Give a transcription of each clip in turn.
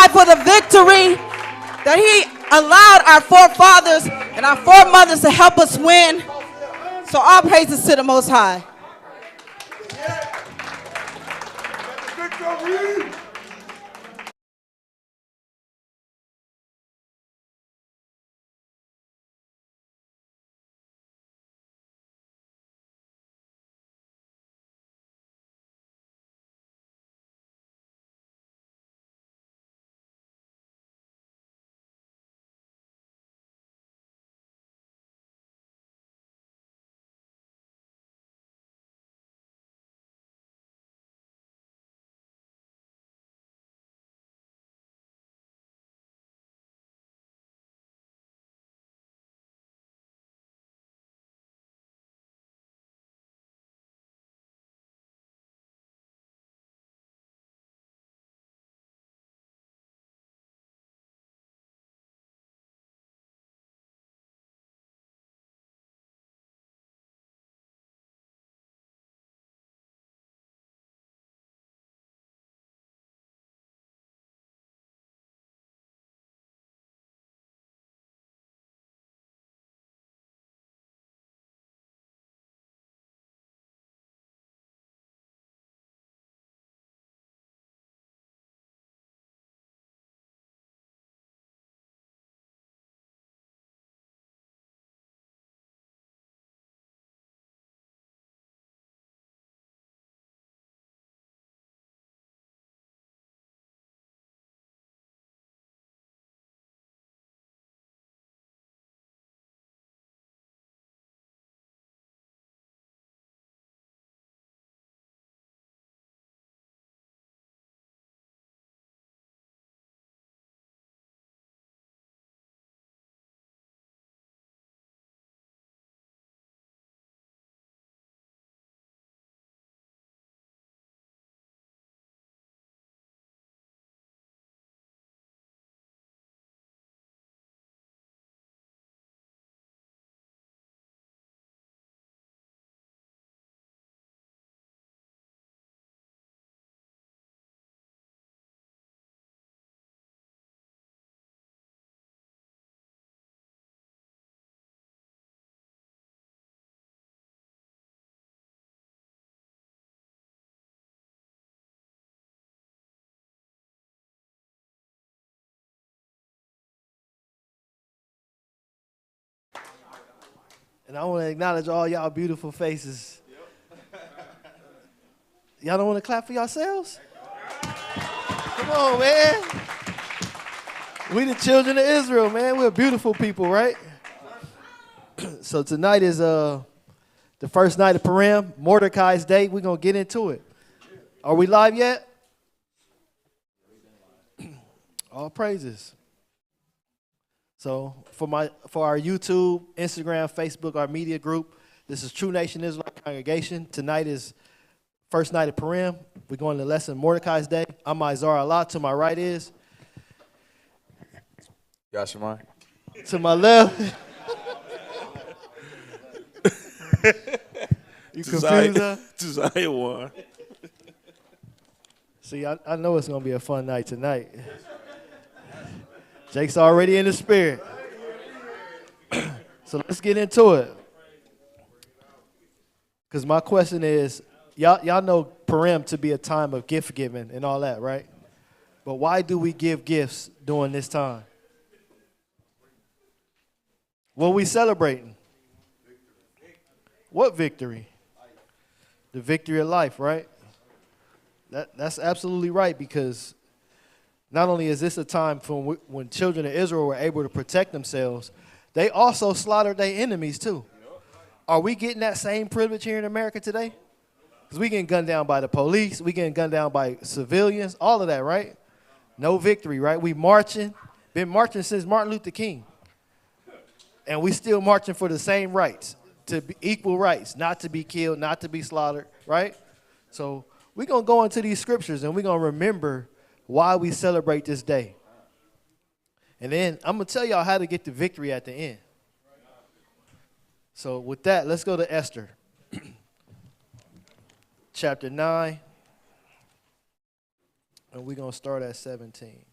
God for the victory that he allowed our forefathers and our foremothers to help us win. So all praises to the Most High. And I want to acknowledge all y'all beautiful faces. Y'all don't want to clap for yourselves? Come on, man. We the children of Israel, man. We're beautiful people, right? So tonight is the first night of Purim, Mordecai's Day. We're going to get into it. Are we live yet? All praises. So for our YouTube, Instagram, Facebook, our media group, this is True Nation Israelite Congregation. Tonight is first night of Purim. We're going to lesson Mordecai's Day. I'm Izar Allah. To my right is? Yashamar. To my left? You confused, huh? Desire one. See, I know it's going to be a fun night tonight. Jake's already in the spirit. So let's get into it. Because my question is, y'all know Purim to be a time of gift giving and all that, right? But why do we give gifts during this time? What are we celebrating? What victory? The victory of life, right? That's absolutely right, because not only is this a time from when children of Israel were able to protect themselves, they also slaughtered their enemies too. Are we getting that same privilege here in America today? Because we getting gunned down by the police, we getting gunned down by civilians, all of that, right? No victory, right? We marching, been marching since Martin Luther King. And we still marching for the same rights, to be equal rights, not to be killed, not to be slaughtered, right? So we're going to go into these scriptures and we're going to remember why we celebrate this day. And then I'm going to tell y'all how to get the victory at the end. So with that, let's go to Esther. Chapter 9. And we're going to start at 17.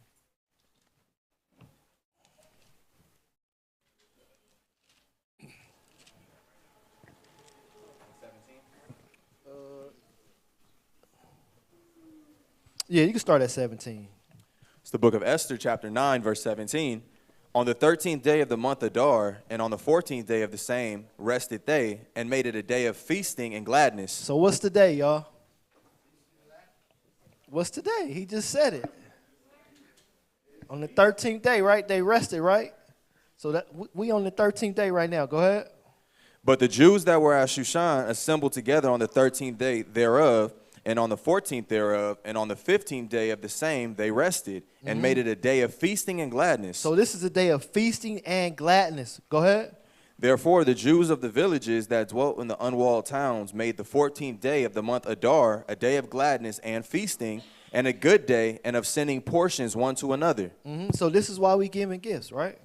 Yeah, you can start at 17. It's the book of Esther, chapter 9, verse 17. On the 13th day of the month Adar, and on the 14th day of the same, rested they, and made it a day of feasting and gladness. So what's today, y'all? What's today? He just said it. On the 13th day, right? They rested, right? So that we on the 13th day right now. Go ahead. But the Jews that were at Shushan assembled together on the 13th day thereof, and on the 14th thereof, and on the 15th day of the same, they rested, and made it a day of feasting and gladness. So this is a day of feasting and gladness. Go ahead. Therefore, the Jews of the villages that dwelt in the unwalled towns made the 14th day of the month Adar a day of gladness and feasting, and a good day, and of sending portions one to another. So this is why we giving gifts, right?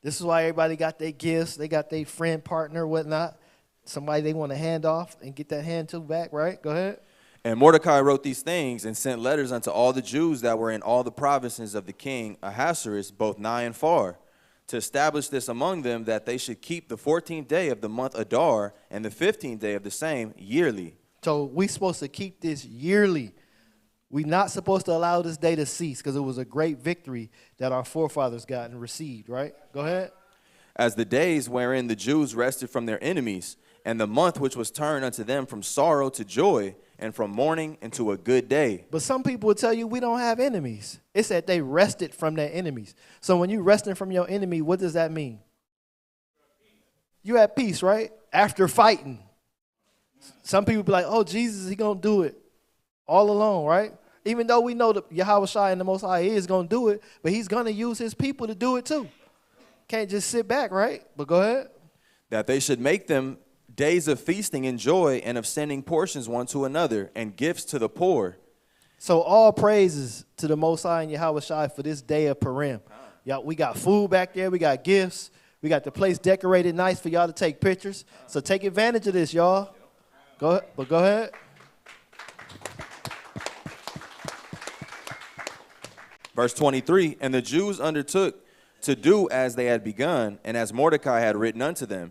This is why everybody got their gifts. They got their friend, partner, whatnot. Somebody they want to hand off and get that hand to back, right? Go ahead. And Mordecai wrote these things and sent letters unto all the Jews that were in all the provinces of the king Ahasuerus, both nigh and far, to establish this among them, that they should keep the 14th day of the month Adar and the 15th day of the same yearly. So we supposed to keep this yearly. We're not supposed to allow this day to cease because it was a great victory that our forefathers got and received, right? Go ahead. As the days wherein the Jews rested from their enemies, and the month which was turned unto them from sorrow to joy, and from mourning into a good day. But some people will tell you we don't have enemies. It's that they rested from their enemies. So when you resting from your enemy, what does that mean? You at peace, right? After fighting. Some people be like, oh, Jesus, he going to do it all alone, right? Even though we know that Yahweh Shai and the Most High is going to do it, but he's going to use his people to do it too. Can't just sit back, right? But go ahead. That they should make them days of feasting and joy, and of sending portions one to another, and gifts to the poor. So all praises to the Most High and Yahweh Shai for this day of Purim. Y'all, we got food back there. We got gifts. We got the place decorated nice for y'all to take pictures. So take advantage of this, y'all. Go ahead. Verse 23, and the Jews undertook to do as they had begun, and as Mordecai had written unto them,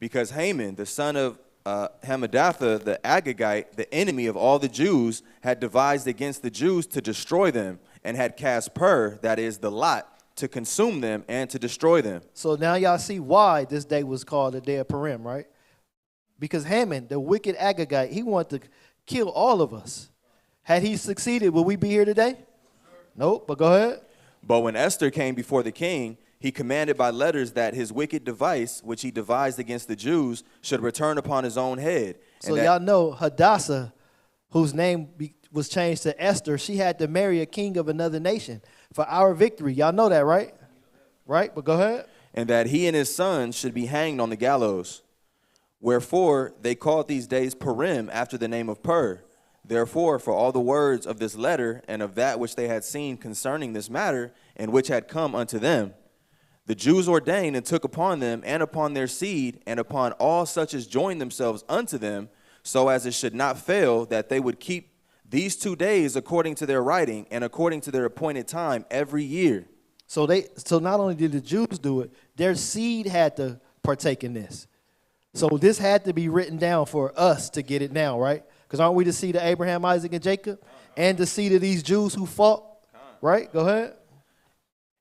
because Haman, the son of Hammedatha, the Agagite, the enemy of all the Jews, had devised against the Jews to destroy them, and had cast Pur, that is, the lot, to consume them and to destroy them. So now y'all see why this day was called the day of Purim, right? Because Haman, the wicked Agagite, he wanted to kill all of us. Had he succeeded, would we be here today? Nope, but go ahead. But when Esther came before the king, he commanded by letters that his wicked device, which he devised against the Jews, should return upon his own head. So y'all know Hadassah, whose name was changed to Esther, she had to marry a king of another nation for our victory. Y'all know that, right? Right, but go ahead. And that he and his sons should be hanged on the gallows. Wherefore they called these days Purim, after the name of Pur. Therefore, for all the words of this letter, and of that which they had seen concerning this matter, and which had come unto them, the Jews ordained and took upon them, and upon their seed, and upon all such as joined themselves unto them, so as it should not fail, that they would keep these 2 days according to their writing, and according to their appointed time every year. So not only did the Jews do it, their seed had to partake in this. So this had to be written down for us to get it now, right? Because aren't we the seed of Abraham, Isaac, and Jacob? And the seed of these Jews who fought, right? Go ahead.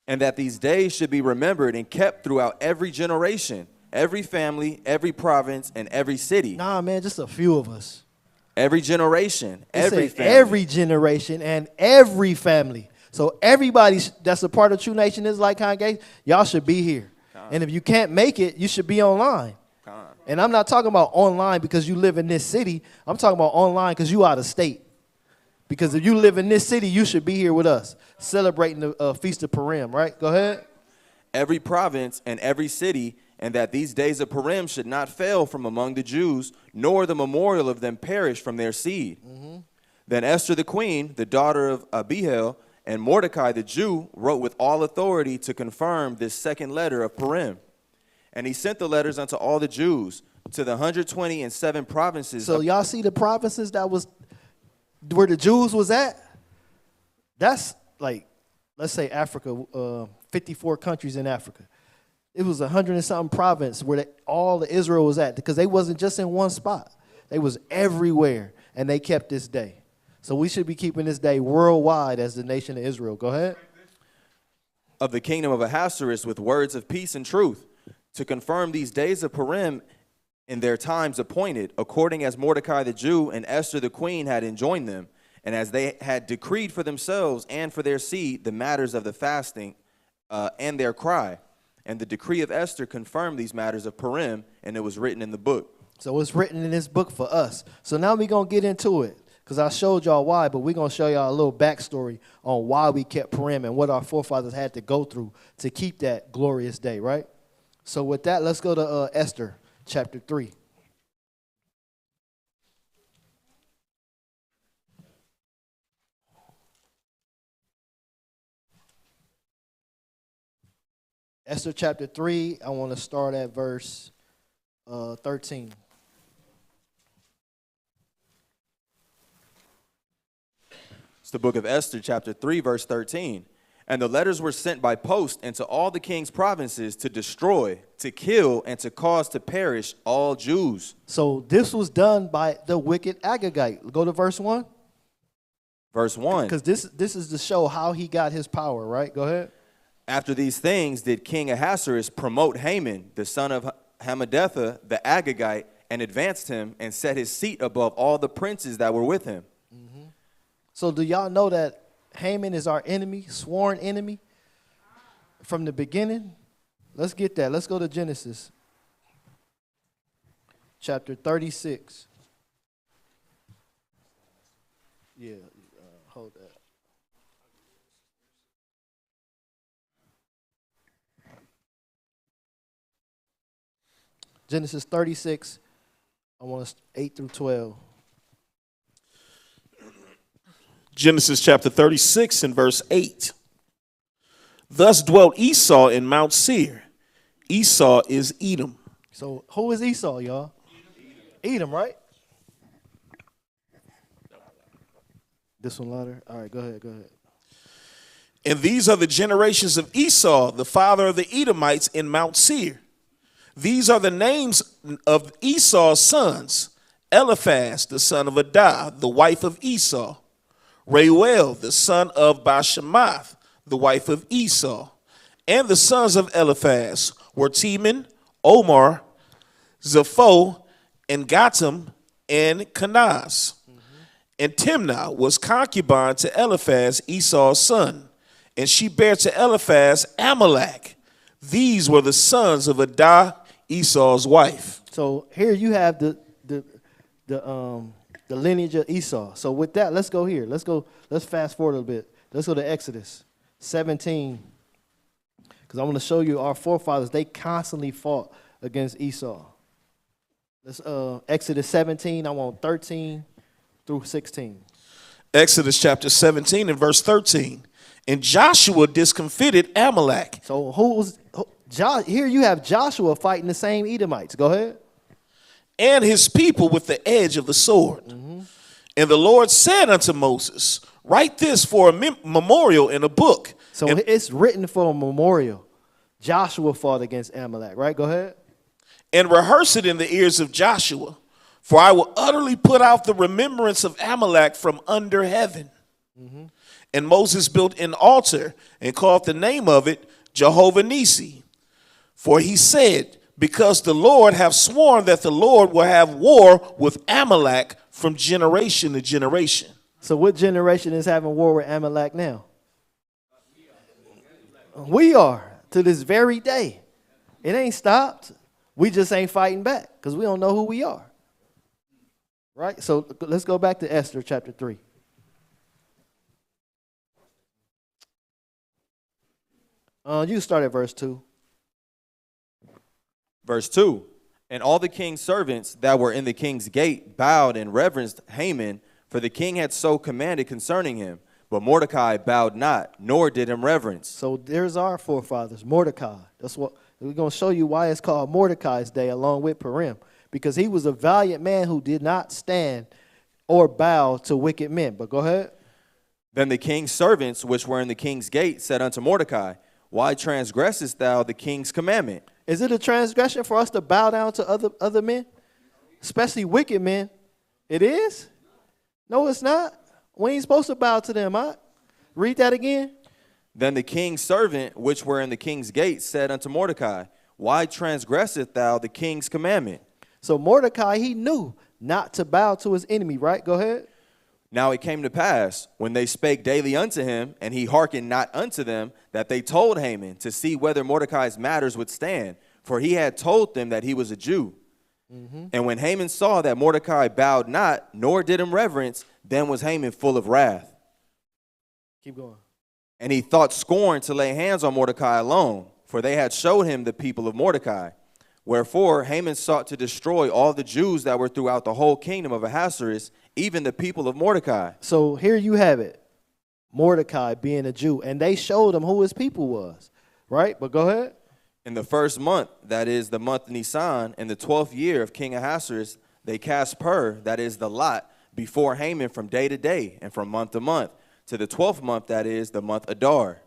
And that these days should be remembered and kept throughout every generation, every family, every province, and every city. Nah, man, just a few of us. Every generation, every family. Every generation and every family. So everybody that's a part of True Nation Israelite congregation, y'all should be here. And if you can't make it, you should be online. And I'm not talking about online because you live in this city. I'm talking about online because you out of state. Because if you live in this city, you should be here with us, celebrating the Feast of Purim, right? Go ahead. Every province and every city, and that these days of Purim should not fail from among the Jews, nor the memorial of them perish from their seed. Then Esther the queen, the daughter of Abihail, and Mordecai the Jew wrote with all authority to confirm this second letter of Purim. And he sent the letters unto all the Jews to the 127 provinces. So y'all see the provinces that was where the Jews was at? That's like, let's say Africa, 54 countries in Africa. It was 100 and something province where all the Israel was at, because they wasn't just in one spot. They was everywhere, and they kept this day. So we should be keeping this day worldwide as the nation of Israel. Go ahead. Of the kingdom of Ahasuerus with words of peace and truth, to confirm these days of Purim in their times appointed, according as Mordecai the Jew and Esther the queen had enjoined them, and as they had decreed for themselves and for their seed the matters of the fasting and their cry. And the decree of Esther confirmed these matters of Purim, and it was written in the book. So it's written in this book for us. So now we're going to get into it, because I showed y'all why, but we're going to show y'all a little backstory on why we kept Purim and what our forefathers had to go through to keep that glorious day, right? So with that, let's go to Esther chapter 3. Esther chapter 3, I want to start at verse 13. It's the book of Esther, chapter 3, verse 13. And the letters were sent by post into all the king's provinces to destroy, to kill, and to cause to perish all Jews. So this was done by the wicked Agagite. Go to verse 1. Verse 1. Because this is to show how he got his power, right? Go ahead. After these things did King Ahasuerus promote Haman, the son of Hammedatha, the Agagite, and advanced him and set his seat above all the princes that were with him. Mm-hmm. So do y'all know that Haman is our enemy, sworn enemy from the beginning? Let's get that. Let's go to Genesis chapter 36. Yeah, hold that. Genesis 36, I want 8 through 12. Genesis chapter 36 and verse 8. Thus dwelt Esau in Mount Seir. Esau is Edom. So who is Esau, y'all? Edom, right? This one louder? All right, go ahead. And these are the generations of Esau, the father of the Edomites in Mount Seir. These are the names of Esau's sons: Eliphaz, the son of Adah, the wife of Esau; Reuel, the son of Bashemath, the wife of Esau. And the sons of Eliphaz were Teman, Omar, Zepho, and Gatam, and Kenaz. And Timnah was concubine to Eliphaz, Esau's son, and she bare to Eliphaz Amalek. These were the sons of Adah, Esau's wife. So here you have the lineage of Esau. So with that, let's go here. Let's fast forward a little bit. Let's go to Exodus 17. Because I want to show you our forefathers, they constantly fought against Esau. Let's Exodus 17, I want 13 through 16. Exodus chapter 17 and verse 13. And Joshua discomfited Amalek. So here you have Joshua fighting the same Edomites. Go ahead. And his people with the edge of the sword. Mm-hmm. And the Lord said unto Moses, write this for a memorial in a book. So it's written for a memorial. Joshua fought against Amalek, right? Go ahead. And rehearse it in the ears of Joshua, for I will utterly put out the remembrance of Amalek from under heaven. Mm-hmm. And Moses built an altar and called the name of it Jehovah Nissi. For he said, because the Lord have sworn that the Lord will have war with Amalek from generation to generation. So what generation is having war with Amalek now? We are, to this very day. It ain't stopped. We just ain't fighting back because we don't know who we are. Right? So let's go back to Esther chapter 3. You can start at verse 2. Verse 2. And all the king's servants that were in the king's gate bowed and reverenced Haman, for the king had so commanded concerning him. But Mordecai bowed not, nor did him reverence. So there's our forefathers, Mordecai. That's what we're going to show you why it's called Mordecai's Day along with Purim. Because he was a valiant man who did not stand or bow to wicked men. But go ahead. Then the king's servants, which were in the king's gate, said unto Mordecai, why transgressest thou the king's commandment? Is it a transgression for us to bow down to other men? Especially wicked men? It is? No, it's not. We ain't supposed to bow to them, huh? Read that again. Then the king's servant, which were in the king's gate, said unto Mordecai, Why transgresseth thou the king's commandment? So Mordecai, he knew not to bow to his enemy, right? Go ahead. Now it came to pass, when they spake daily unto him, and he hearkened not unto them, that they told Haman to see whether Mordecai's matters would stand, for he had told them that he was a Jew. And when Haman saw that Mordecai bowed not, nor did him reverence, then was Haman full of wrath. Keep going. And he thought scorn to lay hands on Mordecai alone, for they had showed him the people of Mordecai. Wherefore Haman sought to destroy all the Jews that were throughout the whole kingdom of Ahasuerus, even the people of Mordecai. So here you have it. Mordecai being a Jew. And they showed him who his people was. Right? But go ahead. In the first month, that is the month Nisan, in the 12th year of King Ahasuerus, they cast pur, that is the lot, before Haman from day to day and from month to month, to the 12th month, that is the month Adar.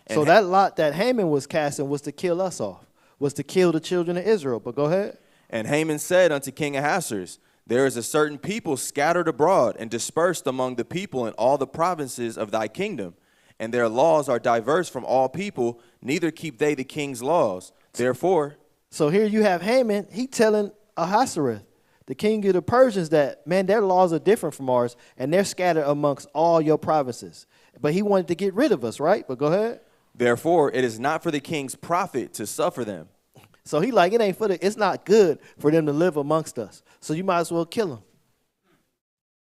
And so that lot that Haman was casting was to kill us off, was to kill the children of Israel. But go ahead. And Haman said unto King Ahasuerus, There is a certain people scattered abroad and dispersed among the people in all the provinces of thy kingdom, and their laws are diverse from all people, neither keep they the king's laws. Therefore. So here you have Haman, he telling Ahasuerus, the king of the Persians, that, man, their laws are different from ours, and they're scattered amongst all your provinces. But he wanted to get rid of us, right? But go ahead. Therefore, it is not for the king's profit to suffer them. So he like, it's not good for them to live amongst us. So you might as well kill them.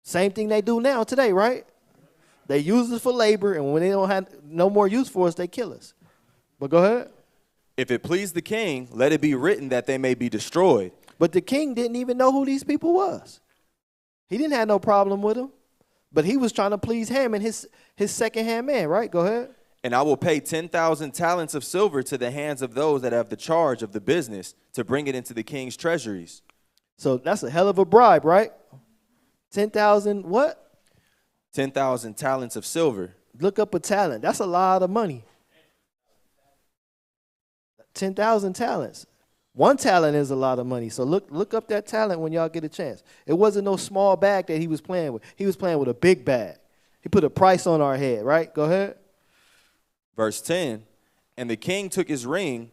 Same thing they do now today, right? They use us for labor, and when they don't have no more use for us, they kill us. But go ahead. If it please the king, let it be written that they may be destroyed. But the king didn't even know who these people was. He didn't have no problem with them. But he was trying to please Haman, his second-hand man, right? Go ahead. And I will pay 10,000 talents of silver to the hands of those that have the charge of the business to bring it into the king's treasuries. So that's a hell of a bribe, right? 10,000 what? 10,000 talents of silver. Look up a talent. That's a lot of money. 10,000 talents. One talent is a lot of money. So look up that talent when y'all get a chance. It wasn't no small bag that he was playing with. He was playing with a big bag. He put a price on our head, right? Go ahead. Verse 10, and the king took his ring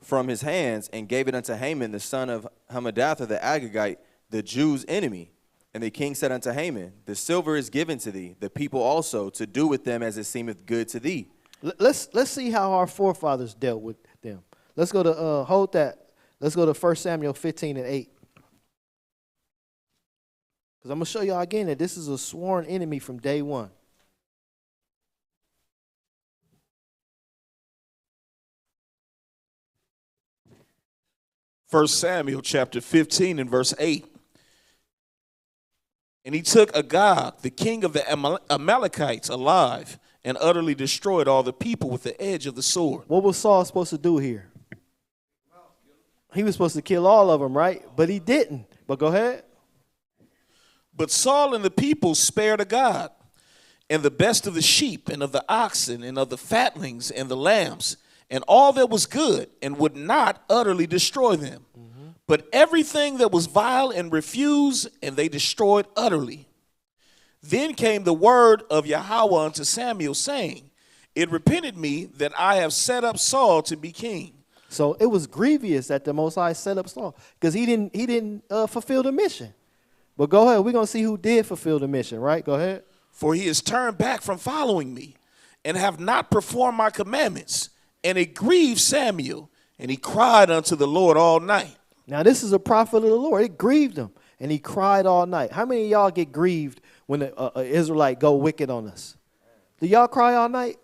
from his hands and gave it unto Haman, the son of Hammedatha the Agagite, the Jews' enemy. And the king said unto Haman, The silver is given to thee, the people also, to do with them as it seemeth good to thee. Let's see how our forefathers dealt with them. Let's go to, hold that. Let's go to 1 Samuel 15 and 8. Because I'm going to show y'all again that this is a sworn enemy from day one. 1 Samuel chapter 15 and verse 8. And he took Agag, the king of the Amalekites, alive, and utterly destroyed all the people with the edge of the sword. What was Saul supposed to do here? He was supposed to kill all of them, right? But he didn't. But go ahead. But Saul and the people spared Agag, and the best of the sheep, and of the oxen, and of the fatlings, and the lambs, and all that was good, and would not utterly destroy them. But everything that was vile and refused, and they destroyed utterly. Then came the word of Yahweh unto Samuel, saying, It repented me that I have set up Saul to be king. So it was grievous that the Most High set up Saul, because he didn't fulfill the mission. But go ahead. We're going to see who did fulfill the mission, right? Go ahead. For he has turned back from following me, and have not performed my commandments. And it grieved Samuel, and he cried unto the Lord all night. Now, this is a prophet of the Lord. It grieved him, and he cried all night. How many of y'all get grieved when an Israelite go wicked on us? Do y'all cry all night?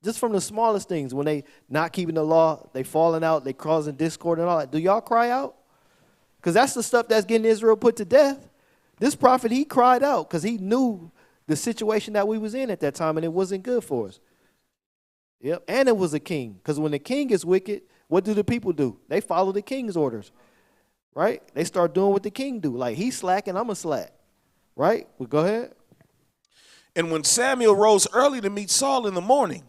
Just from the smallest things, when they not keeping the law, they falling out, they causing discord and all that. Do y'all cry out? Because that's the stuff that's getting Israel put to death. This prophet, he cried out because he knew the situation that we was in at that time, and it wasn't good for us. Yep, and it was a king. Because when the king is wicked, what do the people do? They follow the king's orders, right? They start doing what the king do. Like, he's slacking, I'm a slack, right? Well, go ahead. And when Samuel rose early to meet Saul in the morning,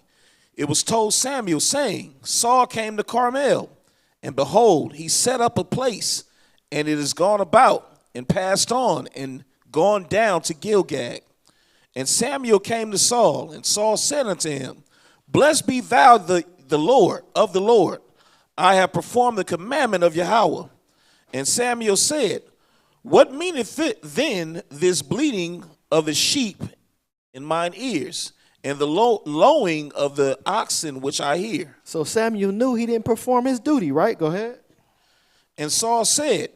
it was told Samuel, saying, Saul came to Carmel, and behold, he set up a place, and it is gone about, and passed on, and gone down to Gilgal. And Samuel came to Saul, and Saul said unto him, Blessed be thou the Lord of the Lord. I have performed the commandment of Yahweh. And Samuel said, What meaneth then this bleating of the sheep in mine ears, and the lowing of the oxen which I hear? So Samuel knew he didn't perform his duty, right? Go ahead. And Saul said,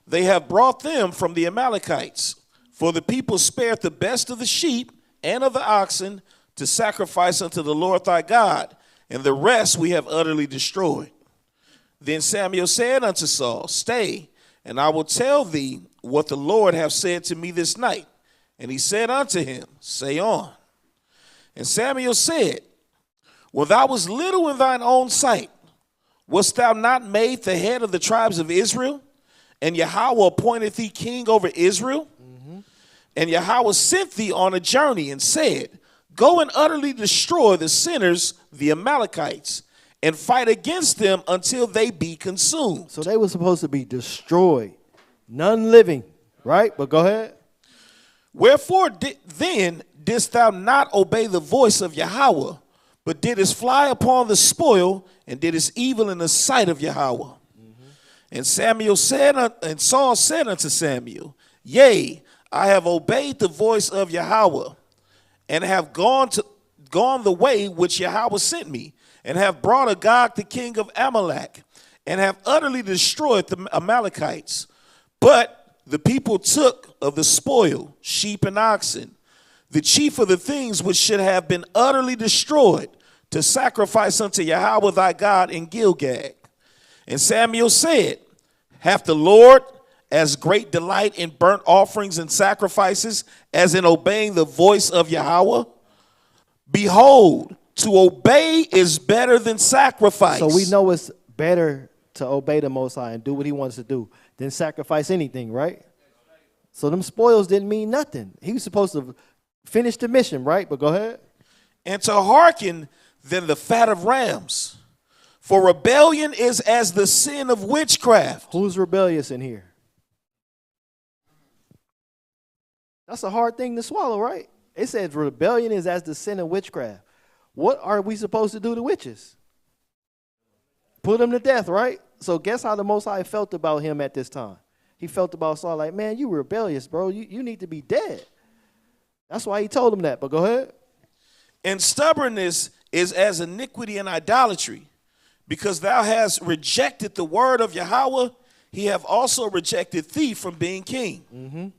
They have brought them from the Amalekites, for the people spared the best of the sheep and of the oxen to sacrifice unto the Lord thy God, and the rest we have utterly destroyed. Then Samuel said unto Saul, Stay, and I will tell thee what the Lord hath said to me this night. And he said unto him, Say on. And Samuel said, When thou wast little in thine own sight, wast thou not made the head of the tribes of Israel? And Yahweh appointed thee king over Israel? And Yahweh sent thee on a journey and said, Go and utterly destroy the sinners, the Amalekites, and fight against them until they be consumed. So they were supposed to be destroyed, none living, right? But go ahead. Wherefore then didst thou not obey the voice of Yahweh, but didst fly upon the spoil, and didst evil in the sight of Yahweh? And Saul said unto Samuel, Yea, I have obeyed the voice of Yahweh, and have gone the way which Yahweh sent me, and have brought Agag the king of Amalek, and have utterly destroyed the Amalekites. But the people took of the spoil sheep and oxen, the chief of the things which should have been utterly destroyed, to sacrifice unto Yahweh thy God in Gilgal. And Samuel said, Hath the Lord as great delight in burnt offerings and sacrifices as in obeying the voice of Yahweh? Behold, to obey is better than sacrifice. So we know it's better to obey the Most High and do what he wants to do than sacrifice anything, right? So them spoils didn't mean nothing. He was supposed to finish the mission, right? But go ahead. And to hearken than the fat of rams. For rebellion is as the sin of witchcraft. Who's rebellious in here? That's a hard thing to swallow, right? It says rebellion is as the sin of witchcraft. What are we supposed to do to witches? Put them to death, right? So guess how the Most High felt about him at this time? He felt about Saul like, man, you rebellious, bro. You need to be dead. That's why he told him that, but go ahead. And stubbornness is as iniquity and idolatry. Because thou hast rejected the word of Yahweh, he have also rejected thee from being king.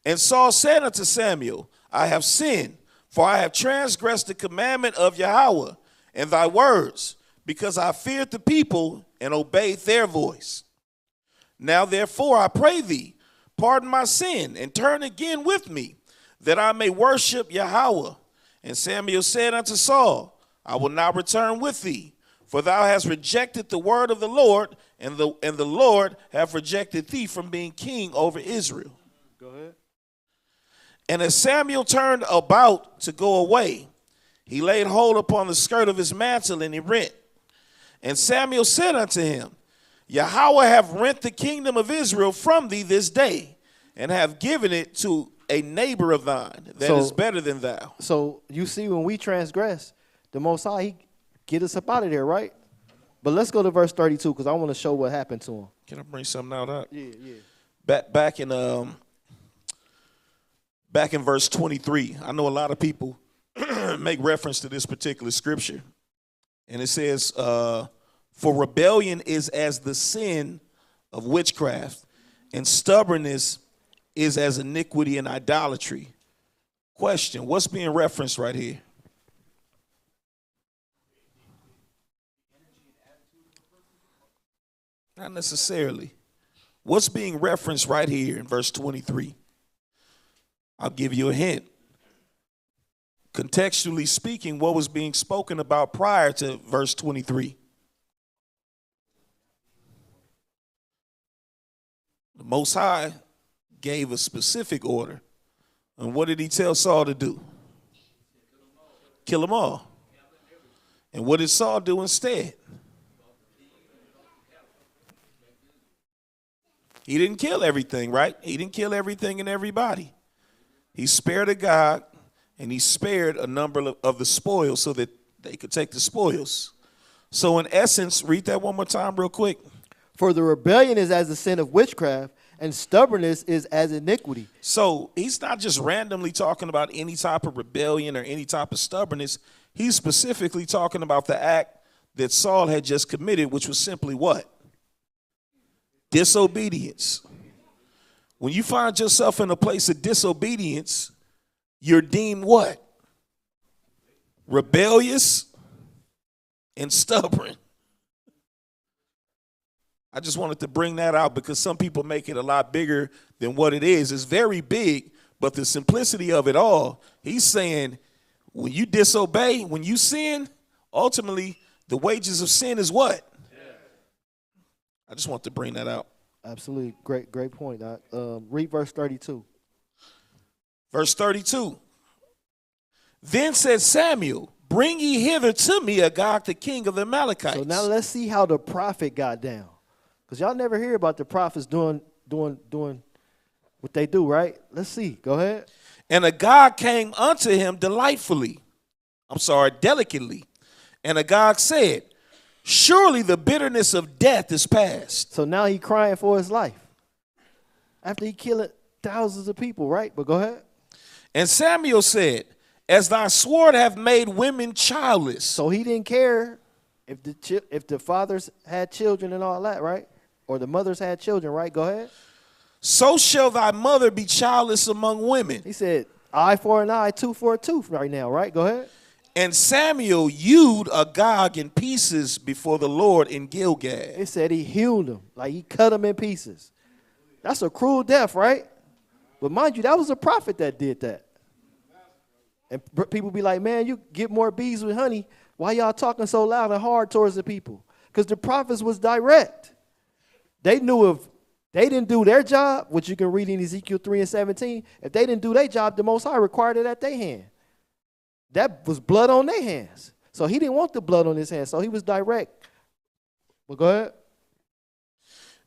And Saul said unto Samuel, I have sinned, for I have transgressed the commandment of Yahweh and thy words, because I feared the people and obeyed their voice. Now therefore I pray thee, pardon my sin, and turn again with me, that I may worship Yahweh. And Samuel said unto Saul, I will not return with thee, for thou hast rejected the word of the Lord, and the Lord hath rejected thee from being king over Israel. Go ahead. And as Samuel turned about to go away, he laid hold upon the skirt of his mantle, and he rent. And Samuel said unto him, Yahweh hath rent the kingdom of Israel from thee this day, and have given it to a neighbor of thine that is better than thou. So you see, when we transgress, the Most High, he get us up out of there, right? But let's go to verse 32, because I want to show what happened to him. Can I bring something out? Yeah. Back in verse 23, I know a lot of people make reference to this particular scripture. And it says, for rebellion is as the sin of witchcraft, and stubbornness is as iniquity and idolatry. Question, what's being referenced right here? Not necessarily. What's being referenced right here in verse 23? I'll give you a hint. Contextually speaking, what was being spoken about prior to verse 23? The Most High gave a specific order. And what did he tell Saul to do? Kill them all. And what did Saul do instead? He didn't kill everything, right? He didn't kill everything and everybody. He spared Agag, and he spared a number of the spoils so that they could take the spoils. So in essence, read that one more time real quick. For the rebellion is as the sin of witchcraft, and stubbornness is as iniquity. So he's not just randomly talking about any type of rebellion or any type of stubbornness. He's specifically talking about the act that Saul had just committed, which was simply what? Disobedience. When you find yourself in a place of disobedience, you're deemed what? Rebellious and stubborn. I just wanted to bring that out because some people make it a lot bigger than what it is. It's very big, but the simplicity of it all, he's saying when you disobey, when you sin, ultimately the wages of sin is what? I just want to bring that out. Absolutely. Great point. Read verse 32. Verse 32. Then said Samuel, bring ye hither to me Agag, the king of the Amalekites. So now let's see how the prophet got down. Because y'all never hear about the prophets doing what they do, right? Let's see. Go ahead. And Agag came unto him delightfully. Delicately. And Agag said, surely the bitterness of death is past. So now he crying for his life. After he killed thousands of people, right? But go ahead. And Samuel said, as thy sword hath made women childless. So he didn't care if the fathers had children and all that, right? Or the mothers had children, right? Go ahead. So shall thy mother be childless among women. He said, eye for an eye, tooth for a tooth right now, right? Go ahead. And Samuel hewed Agag in pieces before the Lord in Gilgal. It said he healed him, like he cut him in pieces. That's a cruel death, right? But mind you, that was a prophet that did that. And people be like, man, you get more bees with honey. Why y'all talking so loud and hard towards the people? Because the prophets was direct. They knew if they didn't do their job, which you can read in Ezekiel 3:17, if they didn't do their job, the Most High required it at their hand. That was blood on their hands. So he didn't want the blood on his hands, so he was direct. Well, go ahead.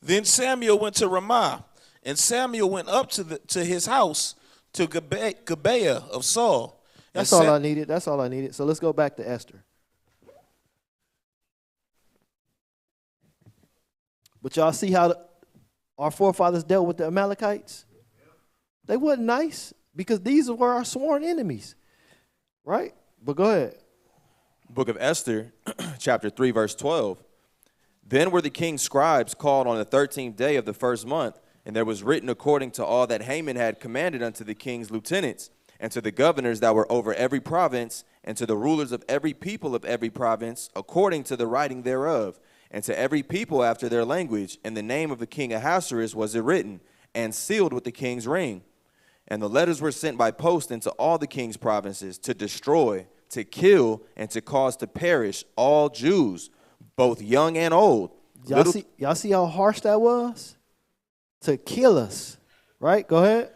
Then Samuel went to Ramah, and Samuel went up to his house to Gibeah of Saul. That's all I needed. That's all I needed. So let's go back to Esther. But y'all see how our forefathers dealt with the Amalekites? They wasn't nice because these were our sworn enemies, right? But go ahead. Book of Esther, chapter 3, verse 12. Then were the king's scribes called on the 13th day of the first month, and there was written according to all that Haman had commanded unto the king's lieutenants, and to the governors that were over every province, and to the rulers of every people of every province, according to the writing thereof, and to every people after their language. And the name of the king Ahasuerus was it written, and sealed with the king's ring. And the letters were sent by post into all the king's provinces to destroy, to kill, and to cause to perish all Jews, both young and old. Y'all see how harsh that was? To kill us, right? Go ahead.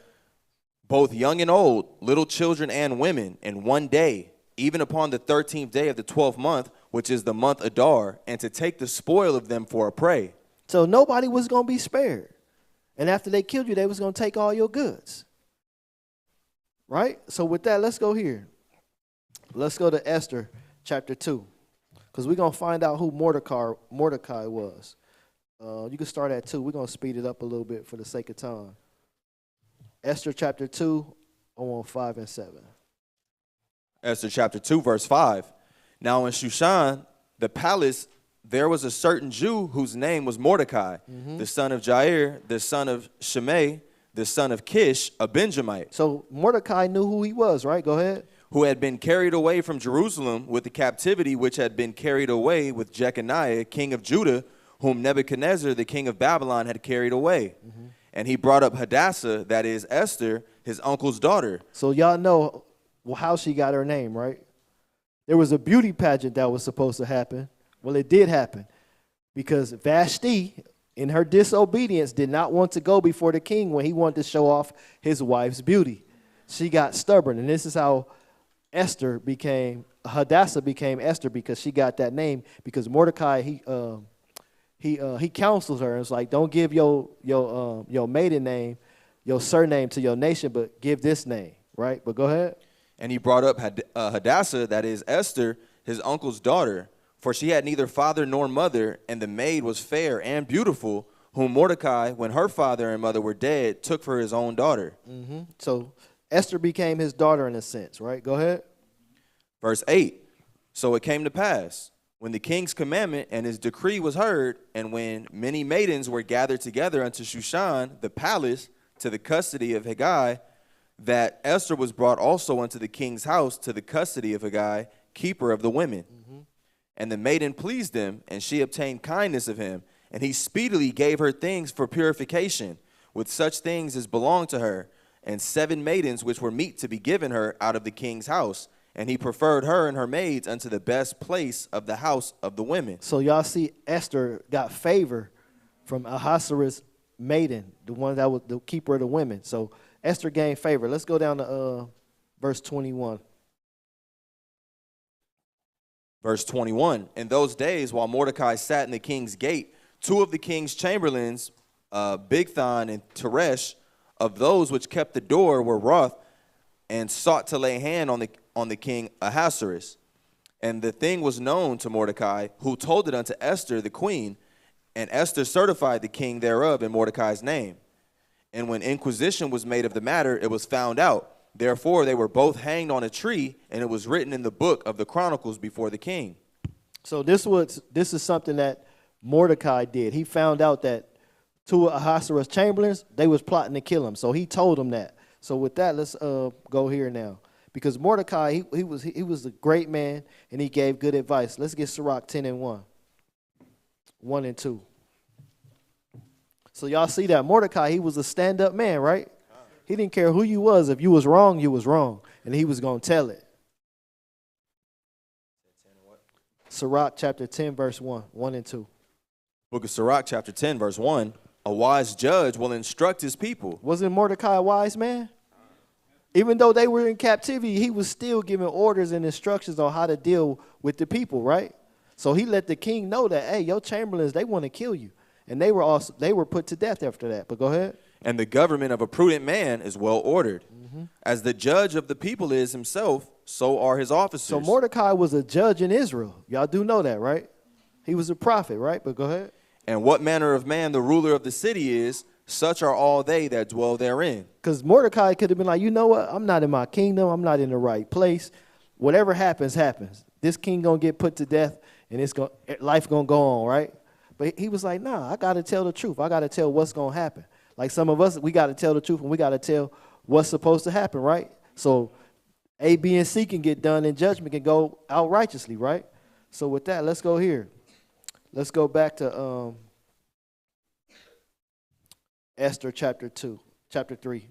Both young and old, little children and women, in one day, even upon the 13th day of the 12th month, which is the month Adar, and to take the spoil of them for a prey. So nobody was going to be spared. And after they killed you, they was going to take all your goods. Right? So with that, let's go here. Let's go to Esther chapter 2. Because we're going to find out who Mordecai was. You can start at 2. We're going to speed it up a little bit for the sake of time. Esther chapter 2, on 5 and 7. Esther chapter 2, verse 5. Now in Shushan, the palace, there was a certain Jew whose name was Mordecai, the son of Jair, the son of Shimei, the son of Kish, a Benjamite. So Mordecai knew who he was, right? Go ahead. Who had been carried away from Jerusalem with the captivity which had been carried away with Jeconiah, king of Judah, whom Nebuchadnezzar, the king of Babylon, had carried away. And he brought up Hadassah, that is Esther, his uncle's daughter. So y'all know how she got her name, right? There was a beauty pageant that was supposed to happen. Well, it did happen because Vashti, in her disobedience, did not want to go before the king when he wanted to show off his wife's beauty. She got stubborn, and this is how Hadassah became Esther, because she got that name because Mordecai, he counseled her and was like, don't give your maiden name, your surname to your nation, but give this name, right? But go ahead. And he brought up Hadassah, that is Esther, his uncle's daughter, for she had neither father nor mother, and the maid was fair and beautiful, whom Mordecai, when her father and mother were dead, took for his own daughter. So Esther became his daughter in a sense, right? Go ahead. Verse 8, so it came to pass, when the king's commandment and his decree was heard, and when many maidens were gathered together unto Shushan, the palace, to the custody of Hegai, that Esther was brought also unto the king's house to the custody of Hegai, keeper of the women. And the maiden pleased him, and she obtained kindness of him, and he speedily gave her things for purification, with such things as belonged to her, and 7 maidens which were meet to be given her out of the king's house. And he preferred her and her maids unto the best place of the house of the women. So y'all see Esther got favor from Ahasuerus' maiden, the one that was the keeper of the women. So Esther gained favor. Let's go down to verse 21. Verse 21, in those days, while Mordecai sat in the king's gate, 2 of the king's chamberlains, Bigthan and Teresh, of those which kept the door, were wroth and sought to lay hand on the king Ahasuerus. And the thing was known to Mordecai, who told it unto Esther the queen, and Esther certified the king thereof in Mordecai's name. And when inquisition was made of the matter, it was found out. Therefore they were both hanged on a tree, and it was written in the book of the Chronicles before the king. So this is something that Mordecai did. He found out that 2 of Ahasuerus' chamberlains, they was plotting to kill him. So he told them that. So with that, let's go here now. Because Mordecai, he was a great man, and he gave good advice. Let's get Sirach 10 and 1. 1 and 2. So y'all see that Mordecai, he was a stand-up man, right? He didn't care who you was. If you was wrong, you was wrong. And he was going to tell it. Sirach chapter 10, verse 1. 1 and 2. Book of Sirach chapter 10, verse 1. A wise judge will instruct his people. Wasn't Mordecai a wise man? Even though they were in captivity, he was still giving orders and instructions on how to deal with the people, right? So he let the king know that, hey, your chamberlains, they want to kill you. And they were put to death after that. But go ahead. And the government of a prudent man is well ordered. As the judge of the people is himself, so are his officers. So Mordecai was a judge in Israel. Y'all do know that, right? He was a prophet, right? But go ahead. And what manner of man the ruler of the city is, such are all they that dwell therein. Because Mordecai could have been like, you know what? I'm not in my kingdom. I'm not in the right place. Whatever happens, happens. This king going to get put to death, and life going to go on, right? But he was like, nah, I got to tell the truth. I got to tell what's going to happen. Like some of us, we got to tell the truth, and we got to tell what's supposed to happen, right? So A, B, and C can get done, and judgment can go out righteously, right? So with that, let's go here. Let's go back to Esther chapter 3.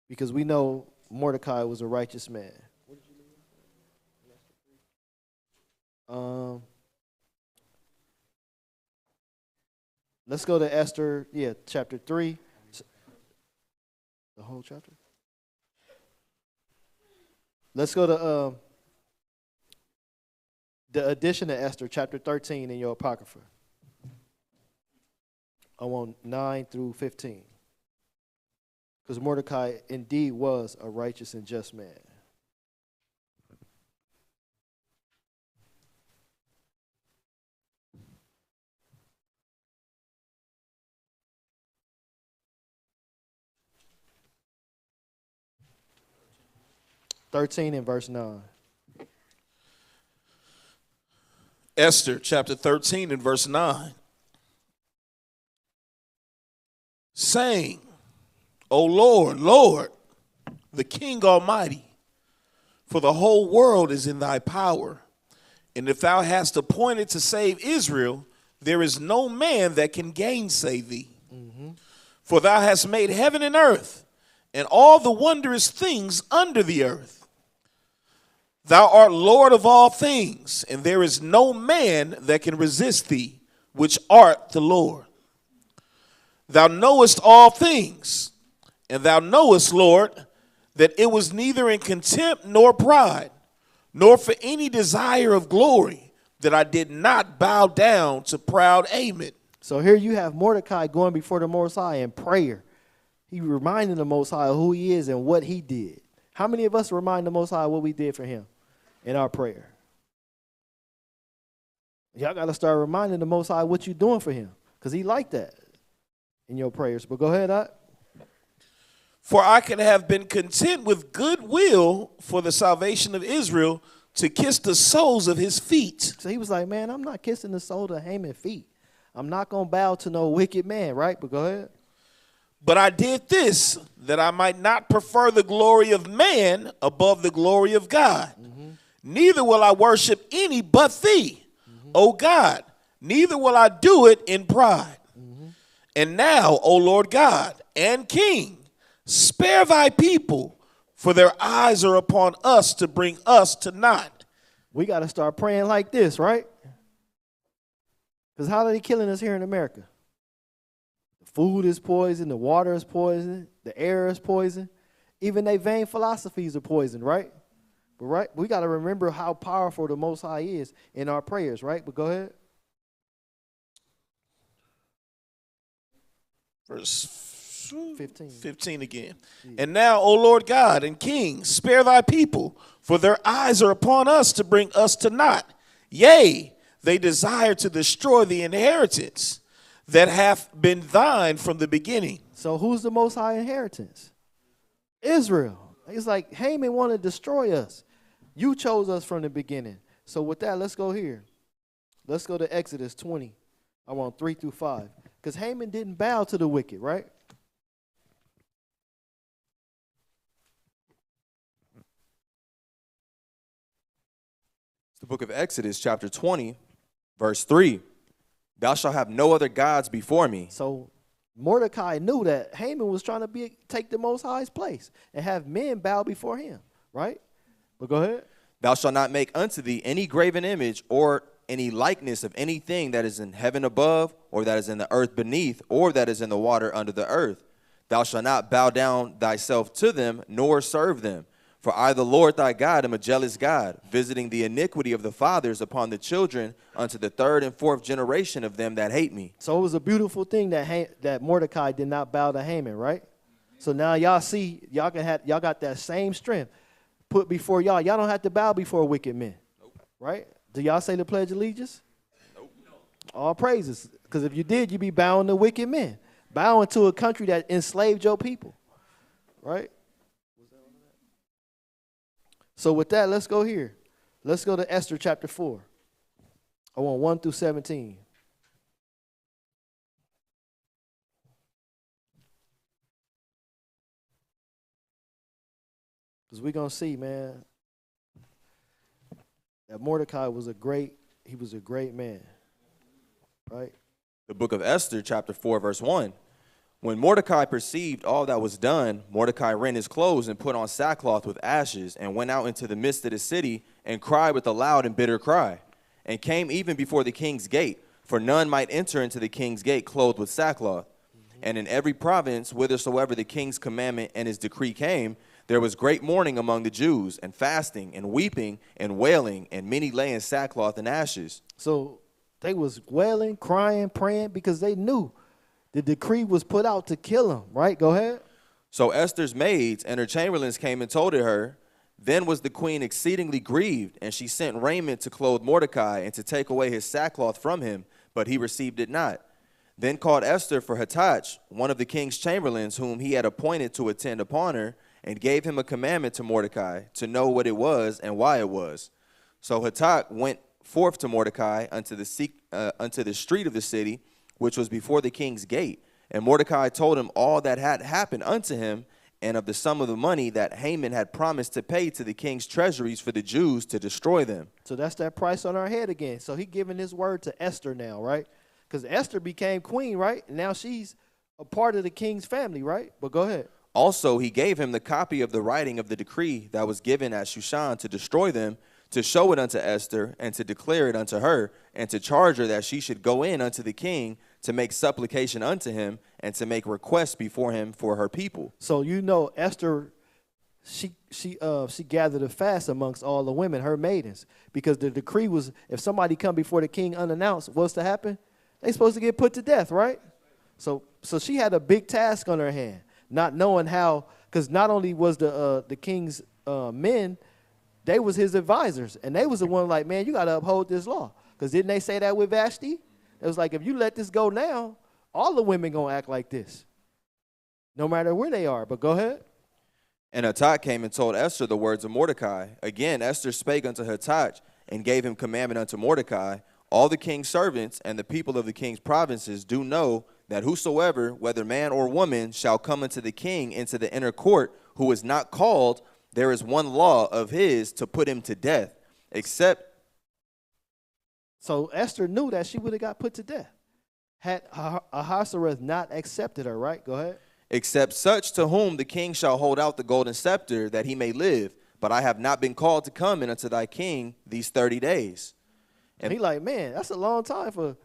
Because we know Mordecai was a righteous man. Let's go to Esther, chapter 3. The whole chapter? Let's go to the addition to Esther, chapter 13 in your Apocrypha. I want 9 through 15. Because Mordecai indeed was a righteous and just man. (13) and verse 9. Esther chapter 13 and verse 9. Saying, O Lord, Lord, the King Almighty, for the whole world is in thy power. And if thou hast appointed to save Israel, there is no man that can gainsay thee. For thou hast made heaven and earth, and all the wondrous things under the earth. Thou art Lord of all things, and there is no man that can resist thee, which art the Lord. Thou knowest all things, and thou knowest, Lord, that it was neither in contempt nor pride, nor for any desire of glory, that I did not bow down to proud Amon. So here you have Mordecai going before the Most High in prayer. he reminded the Most High who he is and what he did. How many of us remind the Most High what we did for him in our prayer? Y'all got to start reminding the Most High what you're doing for him, because he liked that in your prayers. But go ahead, For I could have been content with goodwill for the salvation of Israel to kiss the soles of his feet. So he was like, man, I'm not kissing the sole of Haman's feet. I'm not going to bow to no wicked man, right? But go ahead. But I did this, that I might not prefer the glory of man above the glory of God. Neither will I worship any but thee, O God. Neither will I do it in pride. And now, O Lord God and King, spare thy people, for their eyes are upon us to bring us to naught. We got to start praying like this, right? Because how are they killing us here in America? The food is poison, the water is poison, the air is poison. Even their vain philosophies are poisoned, right? But right, we got to remember how powerful the Most High is in our prayers, right? But go ahead. Verse 15 again. And now, O Lord God and King, spare thy people, for their eyes are upon us to bring us to naught. Yea, they desire to destroy the inheritance that hath been thine from the beginning. So who's the Most High inheritance? Israel. It's like Haman wanted to destroy us. You chose us from the beginning. So with that, let's go here. Let's go to Exodus 20. I want 3 through 5. Because Haman didn't bow to the wicked, right? It's the book of Exodus, chapter 20, verse 3. Thou shalt have no other gods before me. So Mordecai knew that Haman was trying to take the Most High's place and have men bow before him, right? But go ahead. Thou shalt not make unto thee any graven image or any likeness of anything that is in heaven above, or that is in the earth beneath, or that is in the water under the earth. Thou shalt not bow down thyself to them, nor serve them. For I, the Lord thy God, am a jealous God, visiting the iniquity of the fathers upon the children unto the third and fourth generation of them that hate me. So it was a beautiful thing that Mordecai did not bow to Haman, right? So now y'all see, y'all got that same strength put before y'all. Y'all don't have to bow before wicked men, right? Do y'all say the Pledge of Allegiance? Nope. All praises. Because if you did, you'd be bowing to wicked men. Bowing to a country that enslaved your people. Right? So with that, let's go here. Let's go to Esther chapter 4. I want 1 through 17. Because we're going to see, man, that Mordecai was a great man, right? The book of Esther, chapter 4, verse 1. When Mordecai perceived all that was done, Mordecai rent his clothes and put on sackcloth with ashes, and went out into the midst of the city, and cried with a loud and bitter cry, and came even before the king's gate, for none might enter into the king's gate clothed with sackcloth. And in every province, whithersoever the king's commandment and his decree came, there was great mourning among the Jews, and fasting, and weeping, and wailing, and many lay in sackcloth and ashes. So they was wailing, crying, praying, because they knew the decree was put out to kill him, right? Go ahead. So Esther's maids and her chamberlains came and told her. Then was the queen exceedingly grieved, and she sent raiment to clothe Mordecai and to take away his sackcloth from him, but he received it not. Then called Esther for Hattach, one of the king's chamberlains, whom he had appointed to attend upon her, and gave him a commandment to Mordecai to know what it was and why it was. So Hattach went forth to Mordecai unto the street of the city, which was before the king's gate. And Mordecai told him all that had happened unto him, and of the sum of the money that Haman had promised to pay to the king's treasuries for the Jews to destroy them. So that's that price on our head again. So he giving his word to Esther now, right? Because Esther became queen, right? And now she's a part of the king's family, right? But go ahead. Also, he gave him the copy of the writing of the decree that was given at Shushan to destroy them, to show it unto Esther, and to declare it unto her, and to charge her that she should go in unto the king to make supplication unto him, and to make requests before him for her people. So you know Esther, she gathered a fast amongst all the women, her maidens, because the decree was if somebody come before the king unannounced, what's to happen? They supposed to get put to death, right? So she had a big task on her hand. not knowing how, because not only was the king's men, they was his advisors, and they was the one like, man, you got to uphold this law. Because didn't they say that with Vashti? It was like, if you let this go now, all the women going to act like this, no matter where they are. But go ahead. And Hatat came and told Esther the words of Mordecai. Again, Esther spake unto Hatat and gave him commandment unto Mordecai. All the king's servants and the people of the king's provinces do know that whosoever, whether man or woman, shall come unto the king into the inner court, who is not called, there is one law of his to put him to death, except. So Esther knew that she would have got put to death had Ahasuerus not accepted her, right? Go ahead. Except such to whom the king shall hold out the golden scepter, that he may live. But I have not been called to come in unto thy king these 30 days. And he like, man, that's a long time for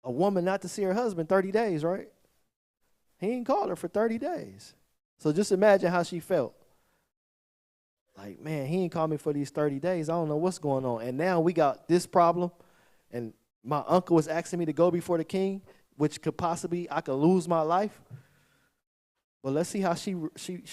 a woman not to see her husband 30 days, right? He ain't called her for 30 days. So just imagine how she felt. Like, man, he ain't called me for these 30 days. I don't know what's going on. And now we got this problem, and my uncle was asking me to go before the king, which could possibly, I could lose my life. But let's see how she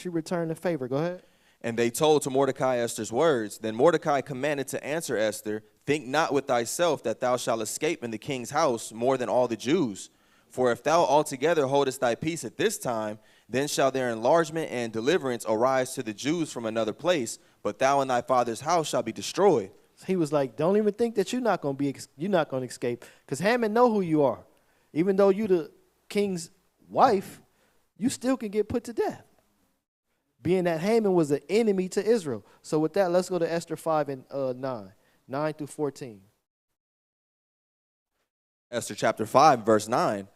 returned the favor. Go ahead. And they told to Mordecai Esther's words. Then Mordecai commanded to answer Esther, think not with thyself that thou shalt escape in the king's house more than all the Jews. For if thou altogether holdest thy peace at this time, then shall their enlargement and deliverance arise to the Jews from another place, but thou and thy father's house shall be destroyed. He was like, don't even think that you're not going to escape, because Haman know who you are. Even though you the king's wife, you still can get put to death, being that Haman was an enemy to Israel. So with that, let's go to Esther 5 and 9 through 14. Esther chapter 5, verse 9.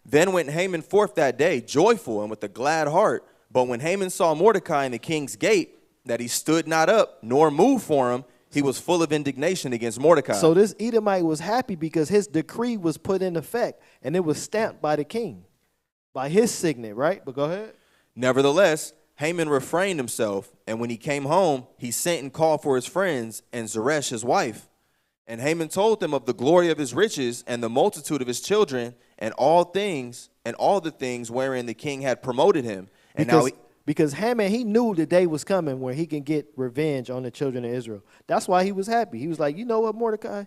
Then went Haman forth that day, joyful and with a glad heart. But when Haman saw Mordecai in the king's gate, that he stood not up, nor moved for him, he was full of indignation against Mordecai. So this Edomite was happy because his decree was put in effect, and it was stamped by the king, by his signet, right? But go ahead. Nevertheless, Haman refrained himself, and when he came home, he sent and called for his friends and Zeresh his wife. And Haman told them of the glory of his riches and the multitude of his children and all the things wherein the king had promoted him. And because Haman, he knew the day was coming where he can get revenge on the children of Israel. That's why he was happy. He was like, you know what, Mordecai,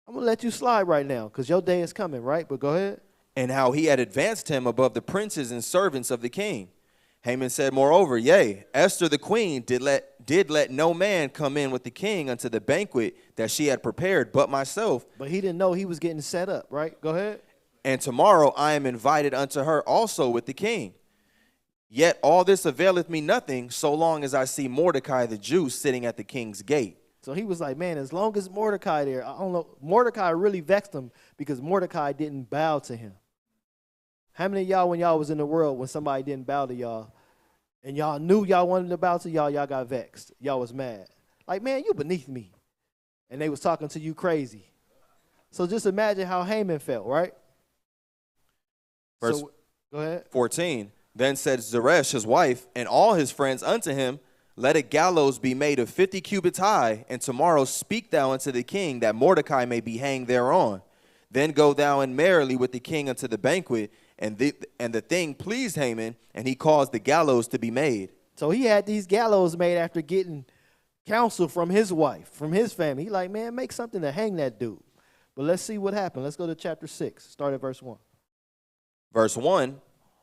I'm going to let you slide right now because your day is coming, right? But go ahead. And how he had advanced him above the princes and servants of the king. Haman said, moreover, yea, Esther the queen did let no man come in with the king unto the banquet that she had prepared but myself. But he didn't know he was getting set up, right? Go ahead. And tomorrow I am invited unto her also with the king. Yet all this availeth me nothing, so long as I see Mordecai the Jew sitting at the king's gate. So he was like, man, as long as Mordecai there, I don't know. Mordecai really vexed him because Mordecai didn't bow to him. How many of y'all, when y'all was in the world, when somebody didn't bow to y'all, and y'all knew y'all wanted to bow to y'all got vexed. Y'all was mad. Like, man, you beneath me. And they was talking to you crazy. So just imagine how Haman felt, right? Verse go ahead. 14. Then said Zeresh his wife and all his friends unto him, let a gallows be made of 50 cubits high, and tomorrow speak thou unto the king, that Mordecai may be hanged thereon. Then go thou in merrily with the king unto the banquet. And the thing pleased Haman, and he caused the gallows to be made. So he had these gallows made after getting counsel from his wife, from his family. He like, man, make something to hang that dude. But let's see what happened. Let's go to chapter 6. Start at verse 1. Verse 1,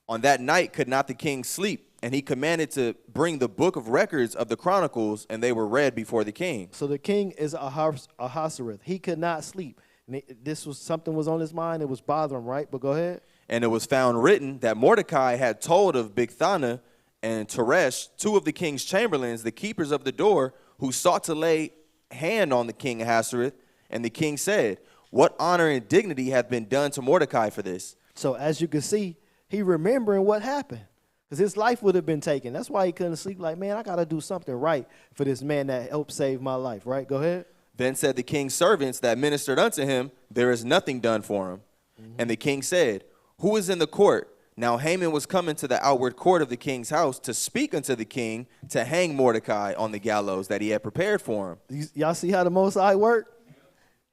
on that night could not the king sleep, and he commanded to bring the book of records of the chronicles, and they were read before the king. So the king is Ahasuerus. He could not sleep. And something was on his mind. It was bothering him, right? But go ahead. And it was found written that Mordecai had told of Bigthana and Teresh, two of the king's chamberlains, the keepers of the door, who sought to lay hand on the king Ahasuerus. And the king said, what honor and dignity hath been done to Mordecai for this? So as you can see, he remembering what happened, because his life would have been taken. That's why he couldn't sleep. Like, man, I got to do something right for this man that helped save my life, right? Go ahead. Then said the king's servants that ministered unto him, there is nothing done for him. Mm-hmm. And the king said, who is in the court? Now Haman was coming to the outward court of the king's house to speak unto the king to hang Mordecai on the gallows that he had prepared for him. Y'all see how the Most High work?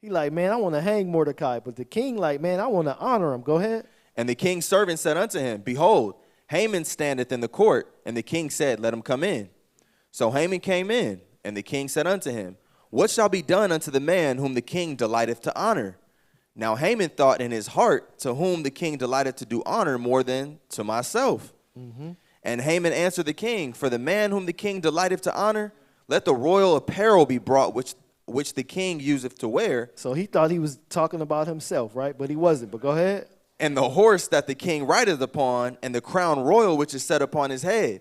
He like, man, I want to hang Mordecai. But the king like, man, I want to honor him. Go ahead. And the king's servant said unto him, Behold, Haman standeth in the court. And the king said, Let him come in. So Haman came in, and the king said unto him, What shall be done unto the man whom the king delighteth to honor? Now Haman thought in his heart, To whom the king delighteth to do honor more than to myself. And Haman answered the king, For the man whom the king delighteth to honor, let the royal apparel be brought which the king useth to wear. So he thought he was talking about himself, right? But he wasn't. But go ahead. And the horse that the king rideth upon, and the crown royal which is set upon his head.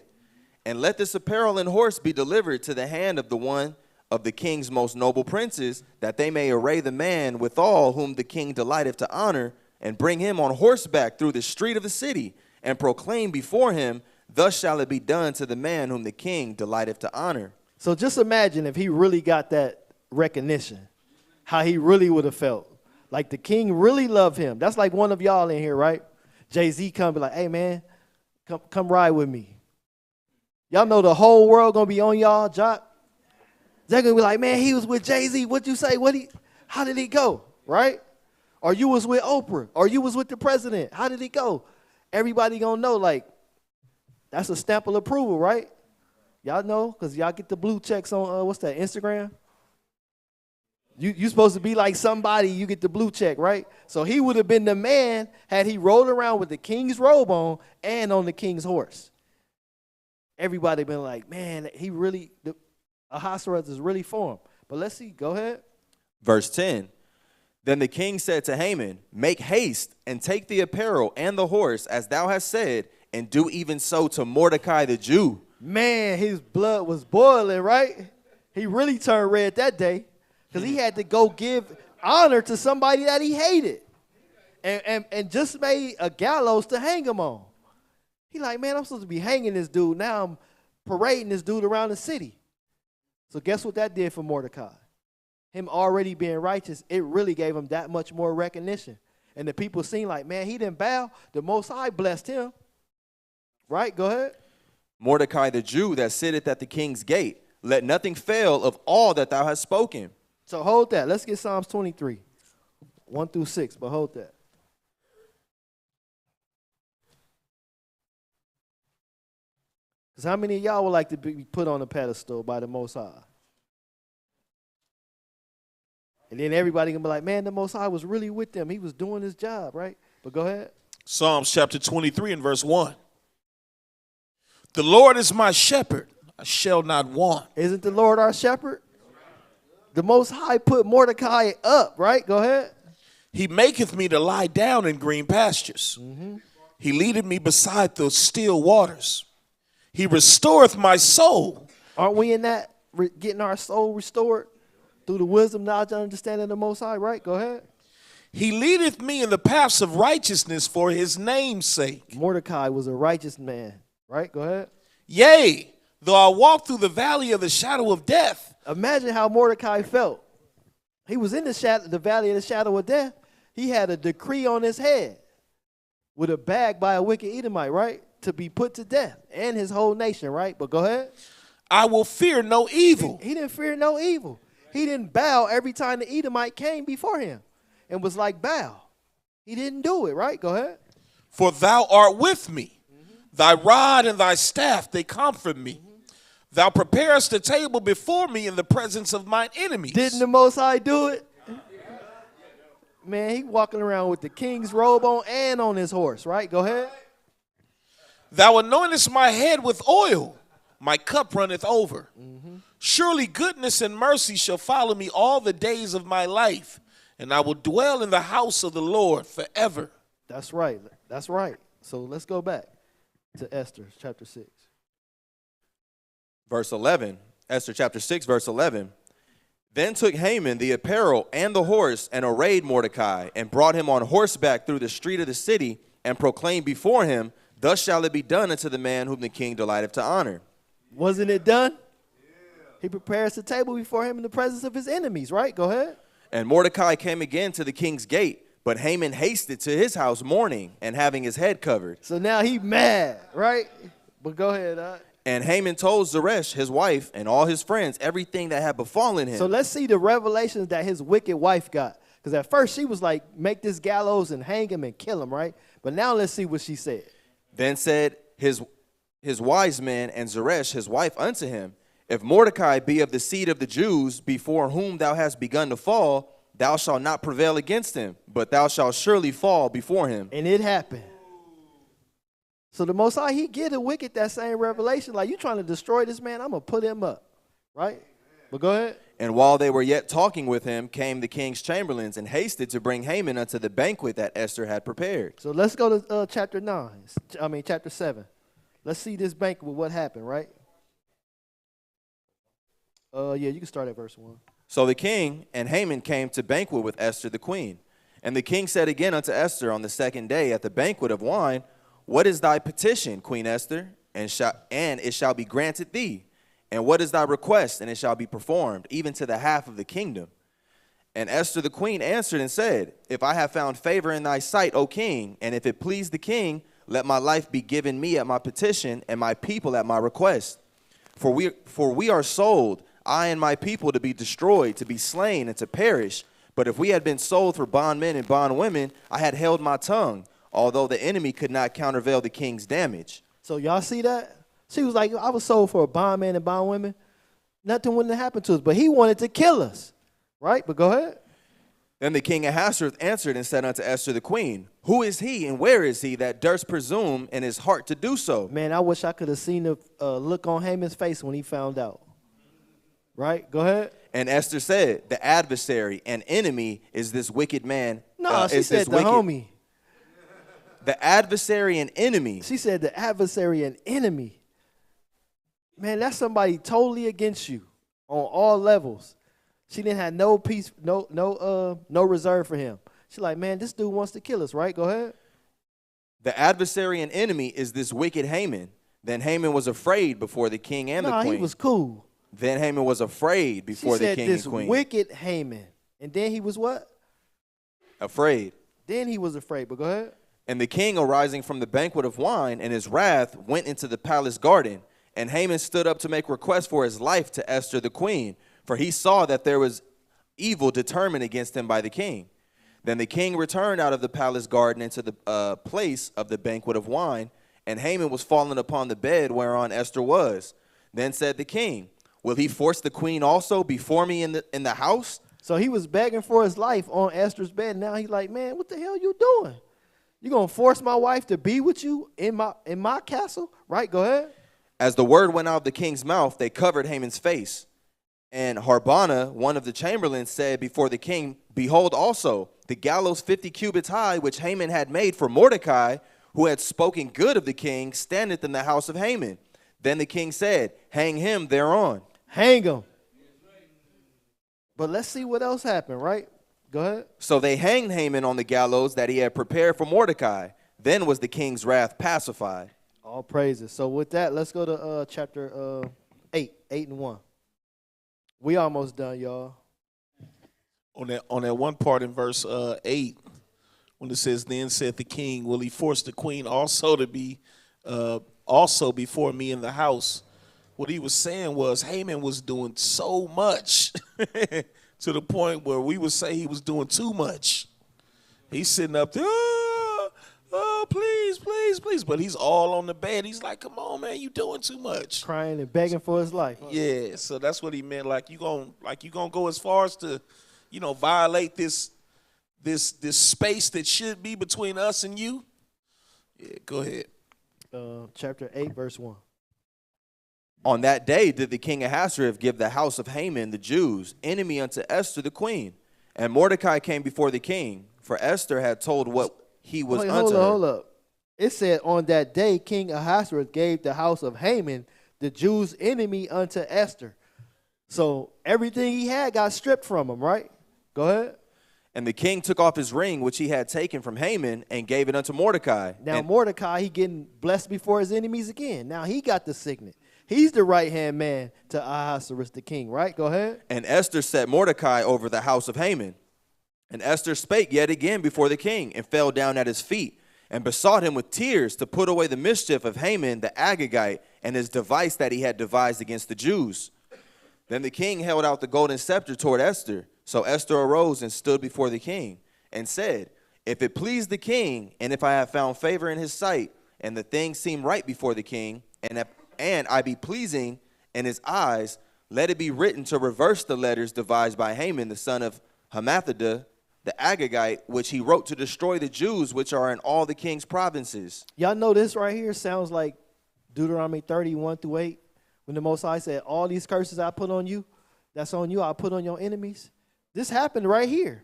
And let this apparel and horse be delivered to the hand of the one of the king's most noble princes, that they may array the man withal whom the king delighteth to honor, and bring him on horseback through the street of the city, and proclaim before him, Thus shall it be done to the man whom the king delighteth to honor. So just imagine if he really got that recognition, how he really would have felt. Like the king really loved him. That's like one of y'all in here, right? Jay-Z come be like, Hey, man, come ride with me. Y'all know the whole world going to be on y'all, Jock. They're going to be like, Man, he was with Jay-Z. What'd you say? How did he go, right? Or you was with Oprah. Or you was with the president. How did he go? Everybody going to know, like, that's a stamp of approval, right? Y'all know, because y'all get the blue checks on, what's that, Instagram? You supposed to be like somebody, you get the blue check, right? So he would have been the man had he rolled around with the king's robe on and on the king's horse. Everybody been like, man, he really, Ahasuerus is really for him. But let's see, go ahead. Verse 10, Then the king said to Haman, Make haste and take the apparel and the horse, as thou hast said, and do even so to Mordecai the Jew. Man, his blood was boiling, right? He really turned red that day. Because he had to go give honor to somebody that he hated. And just made a gallows to hang him on. He like, man, I'm supposed to be hanging this dude. Now I'm parading this dude around the city. So guess what that did for Mordecai? Him already being righteous, it really gave him that much more recognition. And the people seen like, man, he didn't bow. The Most High blessed him. Right? Go ahead. Mordecai the Jew that sitteth at the king's gate, let nothing fail of all that thou hast spoken. So hold that. Let's get Psalms 23, 1 through 6, but hold that. Because how many of y'all would like to be put on a pedestal by the Most High? And then everybody can be like, man, the Most High was really with them. He was doing his job, right? But go ahead. Psalms chapter 23 and verse 1. The Lord is my shepherd, I shall not want. Isn't the Lord our shepherd? The Most High put Mordecai up, right? Go ahead. He maketh me to lie down in green pastures. He leadeth me beside the still waters. He restoreth my soul. Aren't we in that, getting our soul restored through the wisdom, knowledge, and understanding of the Most High, right? Go ahead. He leadeth me in the paths of righteousness for his name's sake. Mordecai was a righteous man, right? Go ahead. Yea, though I walk through the valley of the shadow of death. Imagine how Mordecai felt. He was in the valley of the shadow of death. He had a decree on his head with a bag by a wicked Edomite, right? To be put to death and his whole nation, right? But go ahead. I will fear no evil. He didn't fear no evil. He didn't bow every time the Edomite came before him and was like, bow. He didn't do it, right? Go ahead. For thou art with me. Thy rod and thy staff, they comfort me. Thou preparest a table before me in the presence of mine enemies. Didn't the Most High do it? Man, he walking around with the king's robe on and on his horse, right? Go ahead. Thou anointest my head with oil. My cup runneth over. Surely goodness and mercy shall follow me all the days of my life, and I will dwell in the house of the Lord forever. That's right. That's right. So let's go back to Esther chapter 6. Verse 11, Esther chapter 6, verse 11. Then took Haman the apparel and the horse and arrayed Mordecai and brought him on horseback through the street of the city and proclaimed before him, Thus shall it be done unto the man whom the king delighteth to honor. Wasn't it done? He prepares the table before him in the presence of his enemies, right? Go ahead. And Mordecai came again to the king's gate, but Haman hasted to his house mourning and having his head covered. So now he mad, right? But go ahead. And Haman told Zeresh, his wife, and all his friends everything that had befallen him. So let's see the revelations that his wicked wife got. Because at first she was like, make this gallows and hang him and kill him, right? But now let's see what she said. Then said his wise men and Zeresh his wife unto him, if Mordecai be of the seed of the Jews, before whom thou hast begun to fall, thou shalt not prevail against him, but thou shalt surely fall before him. And it happened. So the Most High, he give the wicked that same revelation. Like, you trying to destroy this man, I'm going to put him up. Right? But go ahead. And while they were yet talking with him, came the king's chamberlains and hasted to bring Haman unto the banquet that Esther had prepared. So let's go to chapter 7. Let's see this banquet, what happened, right? Yeah, you can start at verse 1. So the king and Haman came to banquet with Esther the queen. And the king said again unto Esther on the second day at the banquet of wine, what is thy petition, Queen Esther? And it shall be granted thee. And what is thy request? And it shall be performed, even to the half of the kingdom. And Esther the queen answered and said, if I have found favor in thy sight, O king, and if it please the king, let my life be given me at my petition, and my people at my request. For we are sold, I and my people, to be destroyed, to be slain, and to perish. But if we had been sold for bondmen and bondwomen, I had held my tongue, although the enemy could not countervail the king's damage. So y'all see that? She was like, I was sold for a bondman and bondwomen. Nothing wouldn't have happened to us, but he wanted to kill us. Right? But go ahead. Then the king Ahasuerus answered and said unto Esther the queen, who is he and where is he that durst presume in his heart to do so? Man, I wish I could have seen the look on Haman's face when he found out. Right? Go ahead. And Esther said, the adversary and enemy is this wicked man. No, she said the homie. The adversary and enemy. She said the adversary and enemy. Man, that's somebody totally against you on all levels. She didn't have no peace, no reserve for him. She's like, man, this dude wants to kill us, right? Go ahead. The adversary and enemy is this wicked Haman. Then Haman was afraid before the king and the queen. He was cool. Then Haman was afraid before the king and queen. This wicked Haman. And then he was what? Afraid. Then he was afraid, but go ahead. And the king, arising from the banquet of wine in his wrath, went into the palace garden. And Haman stood up to make request for his life to Esther the queen, for he saw that there was evil determined against him by the king. Then the king returned out of the palace garden into the place of the banquet of wine, and Haman was fallen upon the bed whereon Esther was. Then said the king, will he force the queen also before me in the house? So he was begging for his life on Esther's bed. Now he's like, man, what the hell you doing? You gonna force my wife to be with you in my castle? Right, go ahead. As the word went out of the king's mouth, they covered Haman's face. And Harbana, one of the chamberlains, said before the king, behold also, the gallows 50 cubits high, which Haman had made for Mordecai, who had spoken good of the king, standeth in the house of Haman. Then the king said, hang him thereon. Hang him. But let's see what else happened, right? Go ahead. So they hanged Haman on the gallows that he had prepared for Mordecai. Then was the king's wrath pacified. All praises. So with that, let's go to chapter 8 and 1. We almost done, y'all. On that one part in verse 8, when it says, then said the king, will he force the queen also to be also before me in the house? What he was saying was Haman was doing so much to the point where we would say he was doing too much. He's sitting up there, oh, please, please, please. But he's all on the bed. He's like, come on, man, you doing too much. Crying and begging for his life. Yeah, so that's what he meant. Like you gonna go as far as to, violate this space that should be between us and you. Yeah, go ahead. Chapter 8, verse 1. On that day did the king Ahasuerus give the house of Haman the Jews, enemy unto Esther the queen. And Mordecai came before the king, for Esther had told what he was unto her. Hold up. It said, on that day, King Ahasuerus gave the house of Haman, the Jews' enemy, unto Esther. So everything he had got stripped from him, right? Go ahead. And the king took off his ring, which he had taken from Haman, and gave it unto Mordecai. Now Mordecai, he getting blessed before his enemies again. Now he got the signet. He's the right-hand man to Ahasuerus the king, right? Go ahead. And Esther set Mordecai over the house of Haman. And Esther spake yet again before the king, and fell down at his feet, and besought him with tears to put away the mischief of Haman the Agagite, and his device that he had devised against the Jews. Then the king held out the golden scepter toward Esther, So Esther arose and stood before the king and said, if it please the king, and if I have found favor in his sight, and the thing seem right before the king, and I be pleasing in his eyes, let it be written to reverse the letters devised by Haman, the son of Hammedatha, the Agagite, which he wrote to destroy the Jews which are in all the king's provinces. Y'all know this right here sounds like Deuteronomy 31-8, when the Most High said, all these curses I put on you, that's on you, I'll put on your enemies. This happened right here.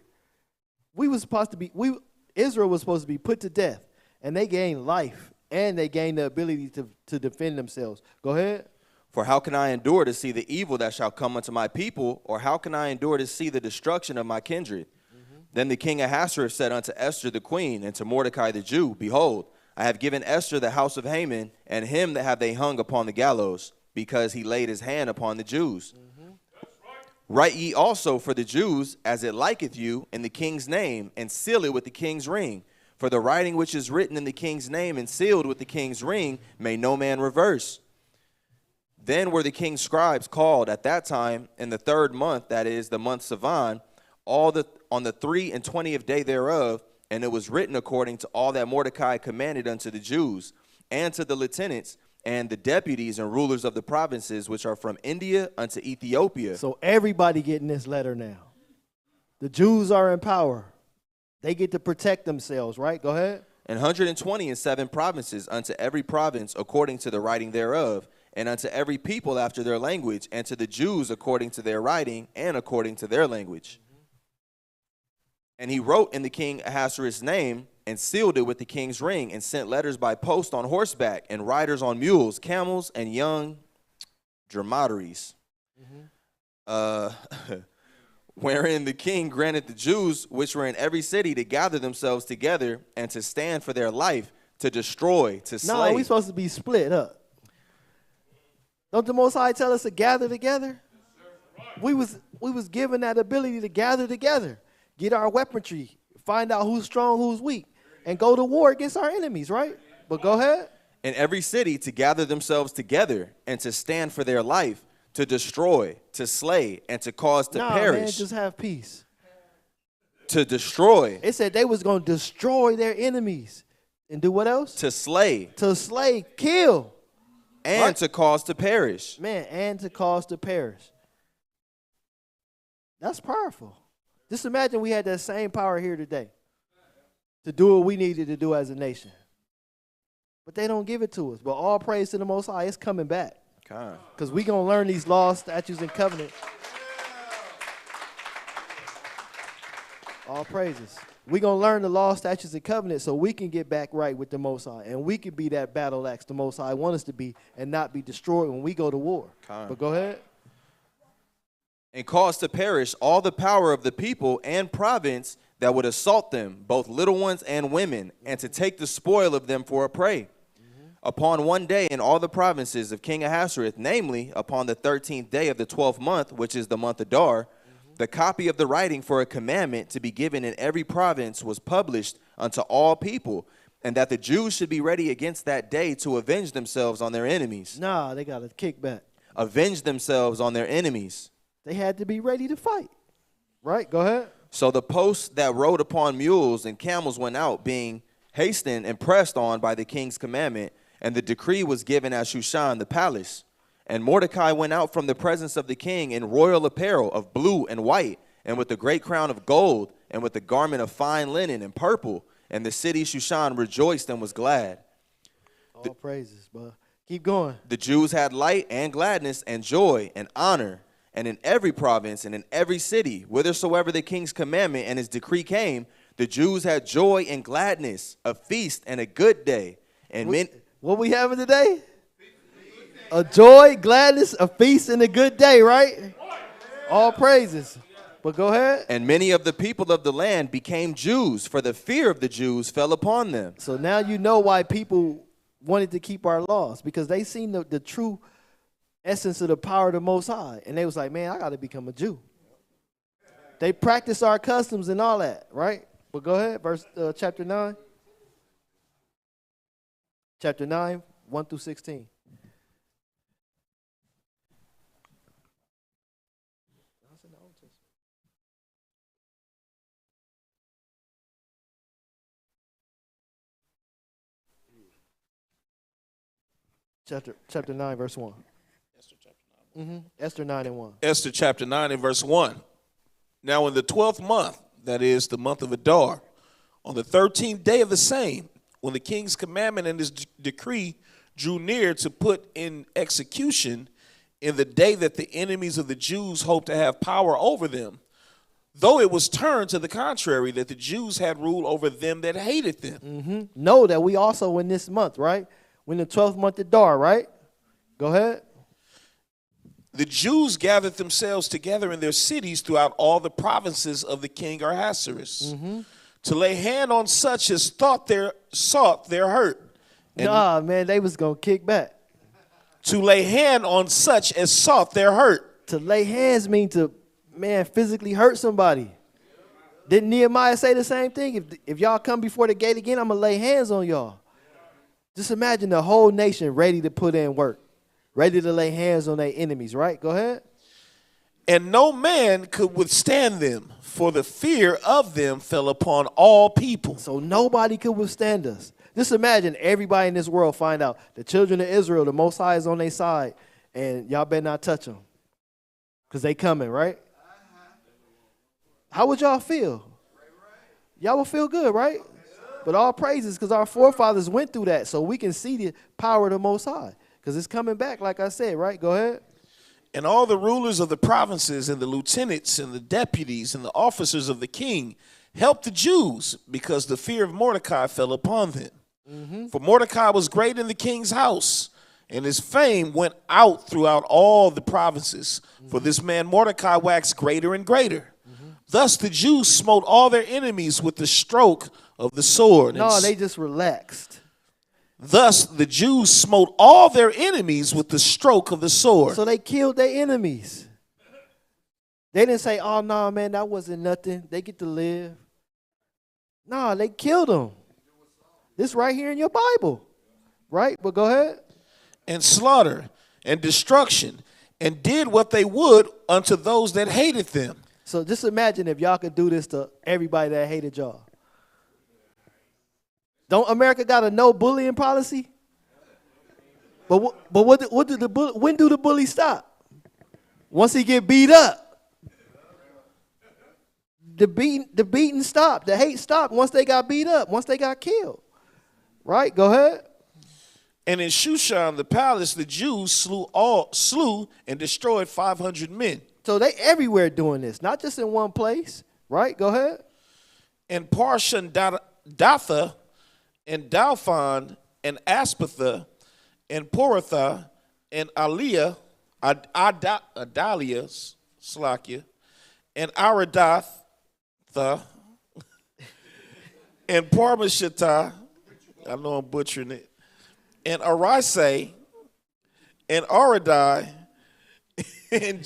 Israel was supposed to be put to death, and they gained life, and they gained the ability to defend themselves. Go ahead. For how can I endure to see the evil that shall come unto my people, or how can I endure to see the destruction of my kindred? Then the king Ahasuerus said unto Esther the queen, and to Mordecai the Jew, behold, I have given Esther the house of Haman, and him that have they hung upon the gallows, because he laid his hand upon the Jews. Write ye also for the Jews, as it liketh you, in the king's name, and seal it with the king's ring. For the writing which is written in the king's name and sealed with the king's ring may no man reverse. Then were the king's scribes called at that time in the 3rd month, that is, the month Sivan, on the 23rd day thereof, and it was written according to all that Mordecai commanded unto the Jews, and to the lieutenants, and the deputies and rulers of the provinces which are from India unto Ethiopia. So everybody getting this letter now. The Jews are in power. They get to protect themselves, right? Go ahead. And 127 provinces unto every province according to the writing thereof, and unto every people after their language, and to the Jews according to their writing and according to their language. And he wrote in the king Ahasuerus' name, and sealed it with the king's ring, and sent letters by post on horseback, and riders on mules, camels, and young dromedaries. Wherein the king granted the Jews which were in every city to gather themselves together, and to stand for their life, to destroy, to slay. No, we supposed to be split up. Don't the Most High tell us to gather together? We was given that ability to gather together, get our weaponry, find out who's strong, who's weak, and go to war against our enemies, right? But go ahead. In every city to gather themselves together, and to stand for their life, to destroy, to slay, and to cause to perish. Man, just have peace. To destroy. It said they was going to destroy their enemies. And do what else? To slay. To slay, kill. And right? to cause to perish. Man, and to cause to perish. That's powerful. Just imagine we had that same power here today to do what we needed to do as a nation. But they don't give it to us. But all praise to the Most High, it's coming back. Because we're going to learn these laws, statutes, and covenants. All praises. We're going to learn the law, statutes, and covenants so we can get back right with the Most High. And we can be that battle axe the Most High wants us to be and not be destroyed when we go to war. But go ahead. And cause to perish all the power of the people and province that would assault them, both little ones and women, and to take the spoil of them for a prey. Upon one day in all the provinces of King Ahasuerus, namely upon the 13th day of the 12th month, which is the month Adar, the copy of the writing for a commandment to be given in every province was published unto all people, and that the Jews should be ready against that day to avenge themselves on their enemies. Nah, they got to kick back. Avenge themselves on their enemies. They had to be ready to fight. Right? Go ahead. So the posts that rode upon mules and camels went out, being hastened and pressed on by the king's commandment, and the decree was given at Shushan the palace. And Mordecai went out from the presence of the king in royal apparel of blue and white, and with a great crown of gold, and with a garment of fine linen and purple. And the city Shushan rejoiced and was glad. All praises, bro. Keep going. The Jews had light and gladness and joy and honor. And in every province and in every city, whithersoever the king's commandment and his decree came, the Jews had joy and gladness, a feast and a good day. And what we having today? A joy, gladness, a feast, and a good day, right? All praises. But go ahead. And many of the people of the land became Jews, for the fear of the Jews fell upon them. So now you know why people wanted to keep our laws, because they seen the true essence of the power of the Most High. And they was like, man, I got to become a Jew. They practice our customs and all that, right? But go ahead, chapter 9. Chapter 9, 1 through 16. Chapter 9, verse 1. Esther 9 and 1. Esther chapter 9 and verse 1. Now in the 12th month, that is the month of Adar, on the 13th day of the same, when the king's commandment and his decree drew near to put in execution, in the day that the enemies of the Jews hoped to have power over them, though it was turned to the contrary, that the Jews had rule over them that hated them. Know that we also in this month, right? We're in the 12th month of Adar, right? Go ahead. The Jews gathered themselves together in their cities throughout all the provinces of the king Ahasuerus to lay hand on such as sought their hurt. And nah, man, they was going to kick back. to lay hand on such as sought their hurt. To lay hands mean to, man, physically hurt somebody. Didn't Nehemiah say the same thing? If y'all come before the gate again, I'm going to lay hands on y'all. Just imagine the whole nation ready to put in work, ready to lay hands on their enemies, right? Go ahead. And no man could withstand them, for the fear of them fell upon all people. So nobody could withstand us. Just imagine everybody in this world find out the children of Israel, the Most High is on their side, and y'all better not touch them because they coming, right? How would y'all feel? Y'all will feel good, right? But all praises because our forefathers went through that, so we can see the power of the Most High because it's coming back, like I said, right? Go ahead. And all the rulers of the provinces and the lieutenants and the deputies and the officers of the king helped the Jews because the fear of Mordecai fell upon them. For Mordecai was great in the king's house, and his fame went out throughout all the provinces. For this man Mordecai waxed greater and greater. Thus the Jews smote all their enemies with the stroke of the sword. No, they just relaxed. Thus the Jews smote all their enemies with the stroke of the sword. So they killed their enemies. They didn't say, oh, no, man, that wasn't nothing. They get to live. No, they killed them. This right here in your Bible, right? But go ahead. And slaughter and destruction, and did what they would unto those that hated them. So just imagine if y'all could do this to everybody that hated y'all. Don't America got a no bullying policy? But when do the bully stop? Once he get beat up. The beating stopped. The hate stopped once they got beat up, once they got killed. Right? Go ahead. And in Shushan, the palace, the Jews slew and destroyed 500 men. So they everywhere doing this, not just in one place. Right? Go ahead. And Parshan Datha and Dalphon and Aspatha and Poratha and Adalia, Slakia, and Aradatha and Parmashata, I know I'm butchering it, and Arisai and Aradai and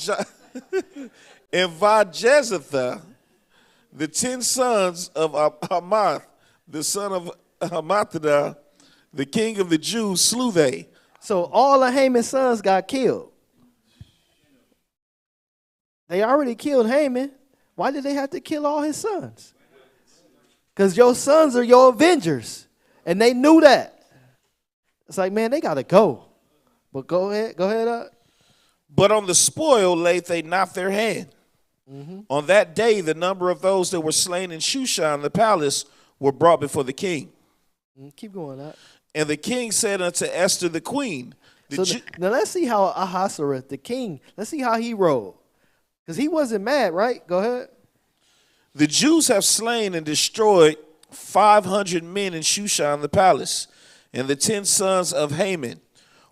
Vajezatha, the 10 sons of Hamath, the son of Hamathadah, the king of the Jews, slew they. So all of Haman's sons got killed. They already killed Haman. Why did they have to kill all his sons? Because your sons are your avengers. And they knew that. It's like, man, they got to go. But go ahead. But on the spoil laid they not their hand. On that day, the number of those that were slain in Shushan, the palace, were brought before the king. Keep going up. And the king said unto Esther the queen. Now let's see how Ahasuerus, the king, let's see how he rolled. Because he wasn't mad, right? Go ahead. The Jews have slain and destroyed 500 men in Shushan the palace, and the 10 sons of Haman.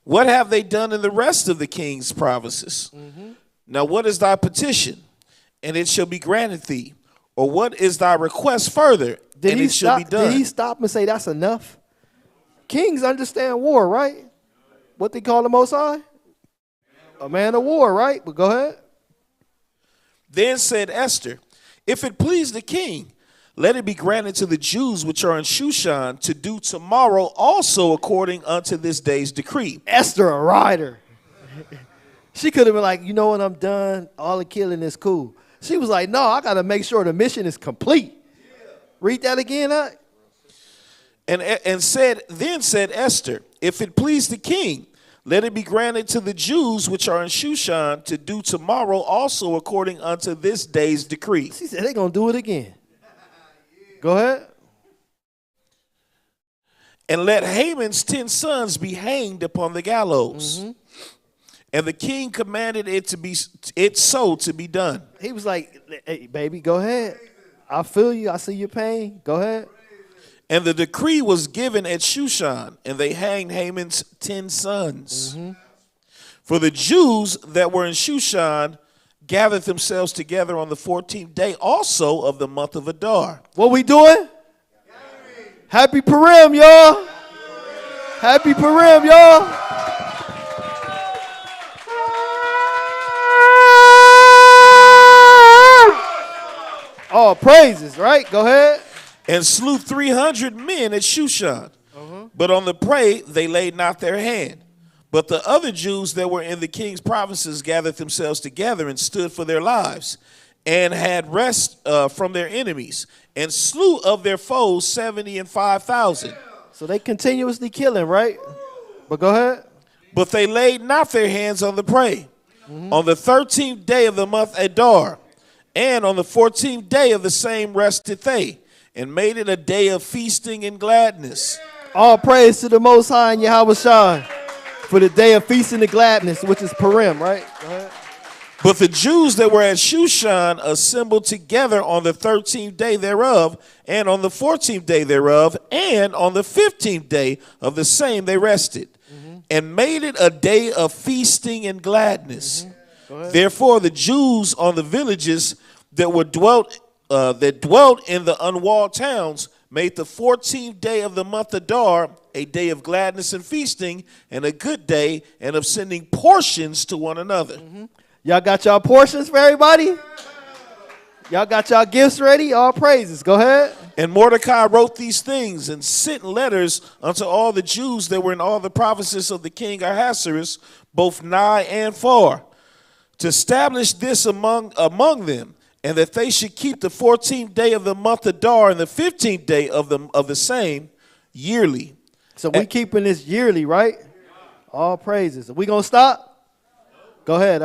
What have they done in the rest of the king's provinces? Now what is thy petition? And it shall be granted thee. Or what is thy request further? And it shall be done. Did he stop and say that's enough? Kings understand war, right? What they call the Most High? A man of war, right? But go ahead. Then said Esther, if it please the king, let it be granted to the Jews which are in Shushan to do tomorrow also according unto this day's decree. Esther, a rider. She could have been like, you know what, I'm done. All the killing is cool. She was like, no, I got to make sure the mission is complete. Read that again, huh? Then said Esther, if it please the king, let it be granted to the Jews which are in Shushan to do tomorrow also according unto this day's decree. He said they're going to do it again. Go ahead. And let Haman's 10 sons be hanged upon the gallows. And the king commanded it to be to be done. He was like, hey, baby, go ahead. I feel you. I see your pain. Go ahead. And the decree was given at Shushan, and they hanged Haman's 10 sons. For the Jews that were in Shushan gathered themselves together on the 14th day also of the month of Adar. What we doing? Happy Purim, y'all. Happy Purim, y'all. Oh, praises, right? Go ahead. And slew 300 men at Shushan. But on the prey they laid not their hand. But the other Jews that were in the king's provinces gathered themselves together and stood for their lives, and had rest from their enemies, and slew of their foes 70 and 5,000. So they continuously killing, right? But go ahead. But they laid not their hands on the prey. On the 13th day of the month Adar, and on the 14th day of the same rested they, and made it a day of feasting and gladness. All praise to the Most High and Yahweh Shai for the day of feasting and gladness, which is Purim, right? Go ahead. But the Jews that were at Shushan assembled together on the 13th day thereof, and on the 14th day thereof, and on the 15th day of the same they rested, and made it a day of feasting and gladness. Therefore the Jews on the villages that dwelt in the unwalled towns made the 14th day of the month Adar a day of gladness and feasting, and a good day, and of sending portions to one another. Y'all got y'all portions for everybody? Y'all got y'all gifts ready? All praises. Go ahead. And Mordecai wrote these things and sent letters unto all the Jews that were in all the provinces of the king Ahasuerus, both nigh and far, to establish this among them, and that they should keep the 14th day of the month Adar and the 15th day of the same yearly. So we keeping this yearly, right? All praises. Are we going to stop? Go ahead.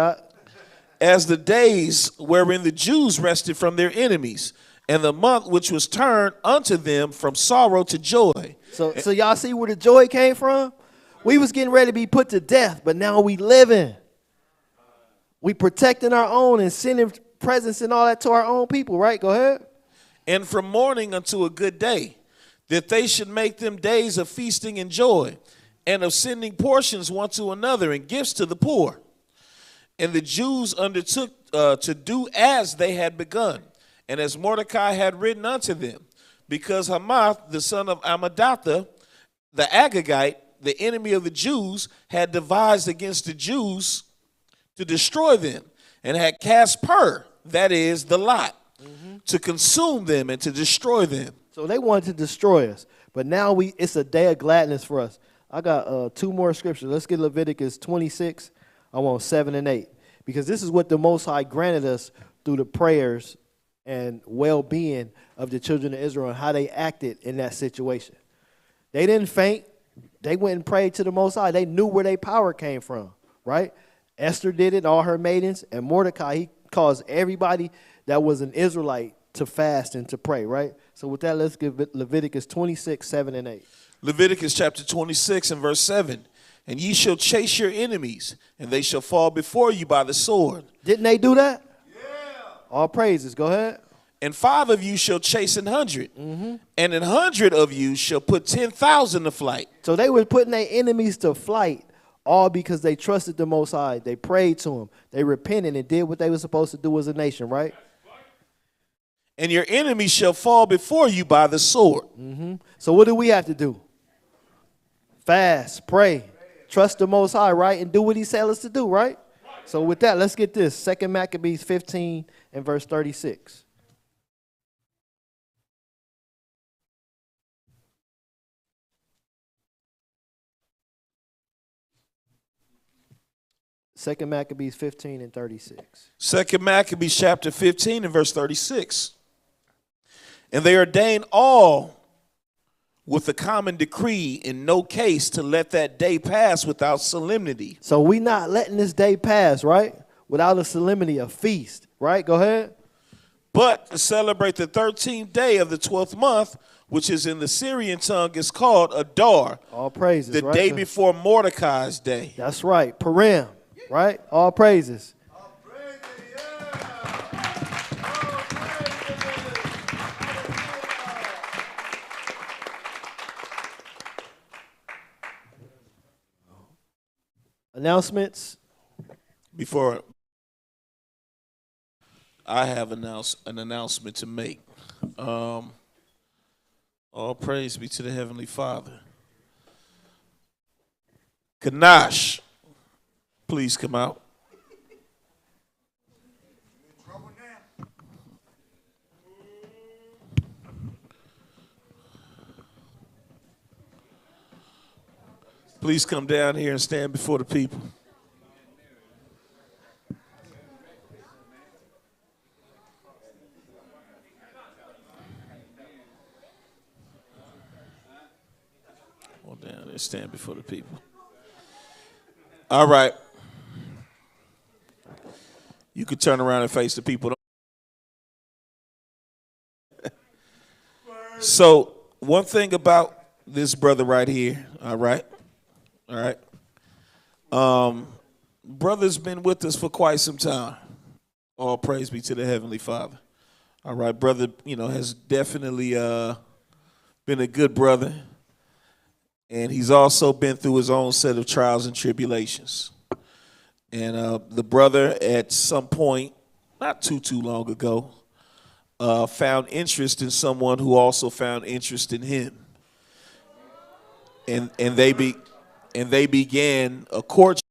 As the days wherein the Jews rested from their enemies, and the month which was turned unto them from sorrow to joy. So y'all see where the joy came from? We was getting ready to be put to death, but now we living. We protecting our own and sending presents and all that to our own people, right? Go ahead. And from mourning unto a good day, that they should make them days of feasting and joy, and of sending portions one to another and gifts to the poor. And the Jews undertook to do as they had begun, and as Mordecai had written unto them, because Hamath, the son of Ammedatha, the Agagite, the enemy of the Jews, had devised against the Jews to destroy them, and had cast Pur, that is, the lot, to consume them and to destroy them. So they wanted to destroy us, but now it's a day of gladness for us. I got two more scriptures. Let's get Leviticus 26. I want 7 and 8, because this is what the Most High granted us through the prayers and well-being of the children of Israel and how they acted in that situation. They didn't faint. They went and prayed to the Most High. They knew where their power came from, right? Esther did it, all her maidens, and Mordecai, he caused everybody that was an Israelite to fast and to pray, right? So with that, let's give Leviticus 26, 7 and 8. Leviticus chapter 26 and verse 7. And ye shall chase your enemies, and they shall fall before you by the sword. Didn't they do that? Yeah. All praises. Go ahead. And 5 of you shall chase 100, and 100 of you shall put 10,000 to flight. So they were putting their enemies to flight, all because they trusted the Most High. They prayed to him. They repented and did what they were supposed to do as a nation, right? And your enemies shall fall before you by the sword. So what do we have to do? Fast, pray, trust the Most High, right? And do what he tells us to do, right? So with that, let's get this. 2 Maccabees 15 and verse 36. Second Maccabees 15 and 36. 2 Maccabees chapter 15 and verse 36. And they ordained all with a common decree in no case to let that day pass without solemnity. So we not letting this day pass, right? Without a solemnity, a feast, right? Go ahead. But to celebrate the 13th day of the 12th month, which is in the Syrian tongue, is called Adar. All praises, the right? day before Mordecai's day. That's right. Purim, right? All praises. Announcements. Before I have an announcement to make. All praise be to the Heavenly Father. Kanash, please come out. Please come down here and stand before the people. Go down there, stand before the people. All right. You could turn around and face the people. So, one thing about this brother right here, all right? Brother's been with us for quite some time. All praise be to the Heavenly Father. All right, brother, has definitely been a good brother. And he's also been through his own set of trials and tribulations. And the brother, at some point, not too long ago, found interest in someone who also found interest in him. And they began a courtship.